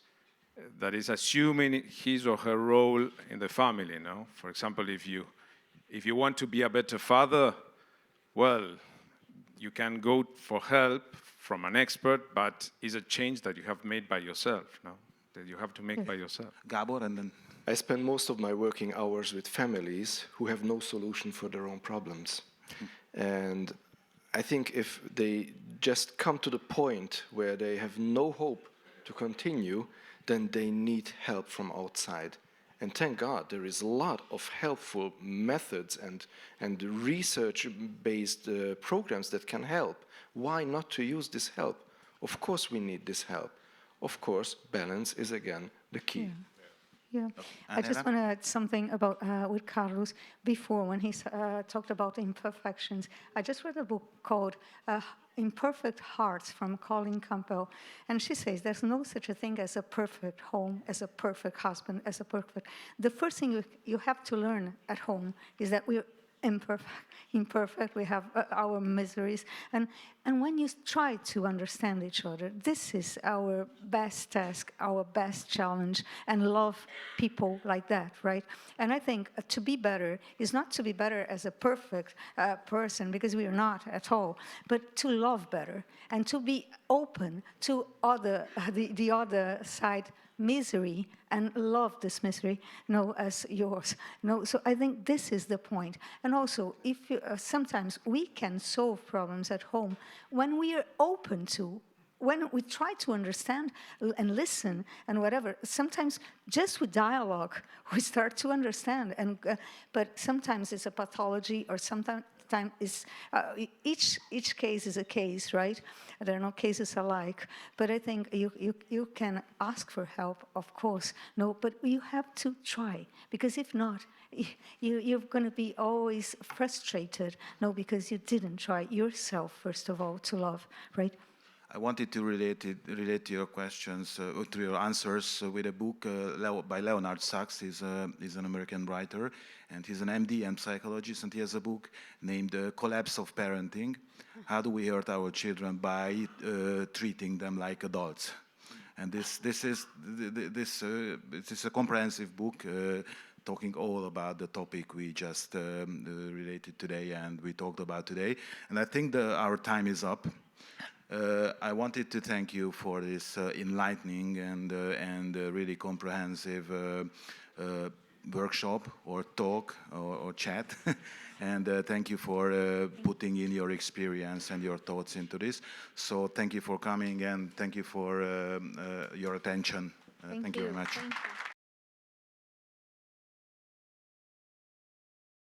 assuming his or her role in the family. No? For example, if you want to be a better father, well, you can go for help from an expert, but it's a change that you have made by yourself, no? That you have to make by yourself. Gábor, and then... I spend most of my working hours with families who have no solution for their own problems. And I think if they just come to the point where they have no hope to continue, then they need help from outside. And thank God there is a lot of helpful methods and research-based programs that can help. Why not to use this help? Of course we need this help. of course, balance is again the key. Yeah, I just want to add something about with Carlos before when he talked about imperfections. I just read a book called Imperfect Hearts from Colleen Campbell, and she says there's no such a thing as a perfect home, as a perfect husband, as a perfect. The first thing you have to learn at home is that we're imperfect, we have our miseries, and when you try to understand each other, this is our best task, our best challenge, and love people like that, right? And I think to be better is not to be better as a perfect person, because we are not at all, but to love better and to be open to the other side misery and love this misery, as yours. So I think this is the point. And also, if sometimes we can solve problems at home when we are open to, when we try to understand and listen and whatever. Sometimes just with dialogue we start to understand. But sometimes it's a pathology, or sometimes is each case is a case, right? There are no cases alike. But I think you can ask for help, of course. But you have to try, because if not, you're going to be always frustrated. Because you didn't try yourself, first of all, to love, right? I wanted to relate to your questions, to your answers, with a book by Leonard Sachs. He's an American writer, and he's an MD and psychologist, and he has a book named Collapse of Parenting. How do we hurt our children by treating them like adults? And this is a comprehensive book talking all about the topic we just related today and we talked about today. And I think our time is up. I wanted to thank you for this enlightening and really comprehensive workshop or talk or chat. And thank you for putting in your experience and your thoughts into this. So thank you for coming, and thank you for your attention. Thank you very much. Thank you.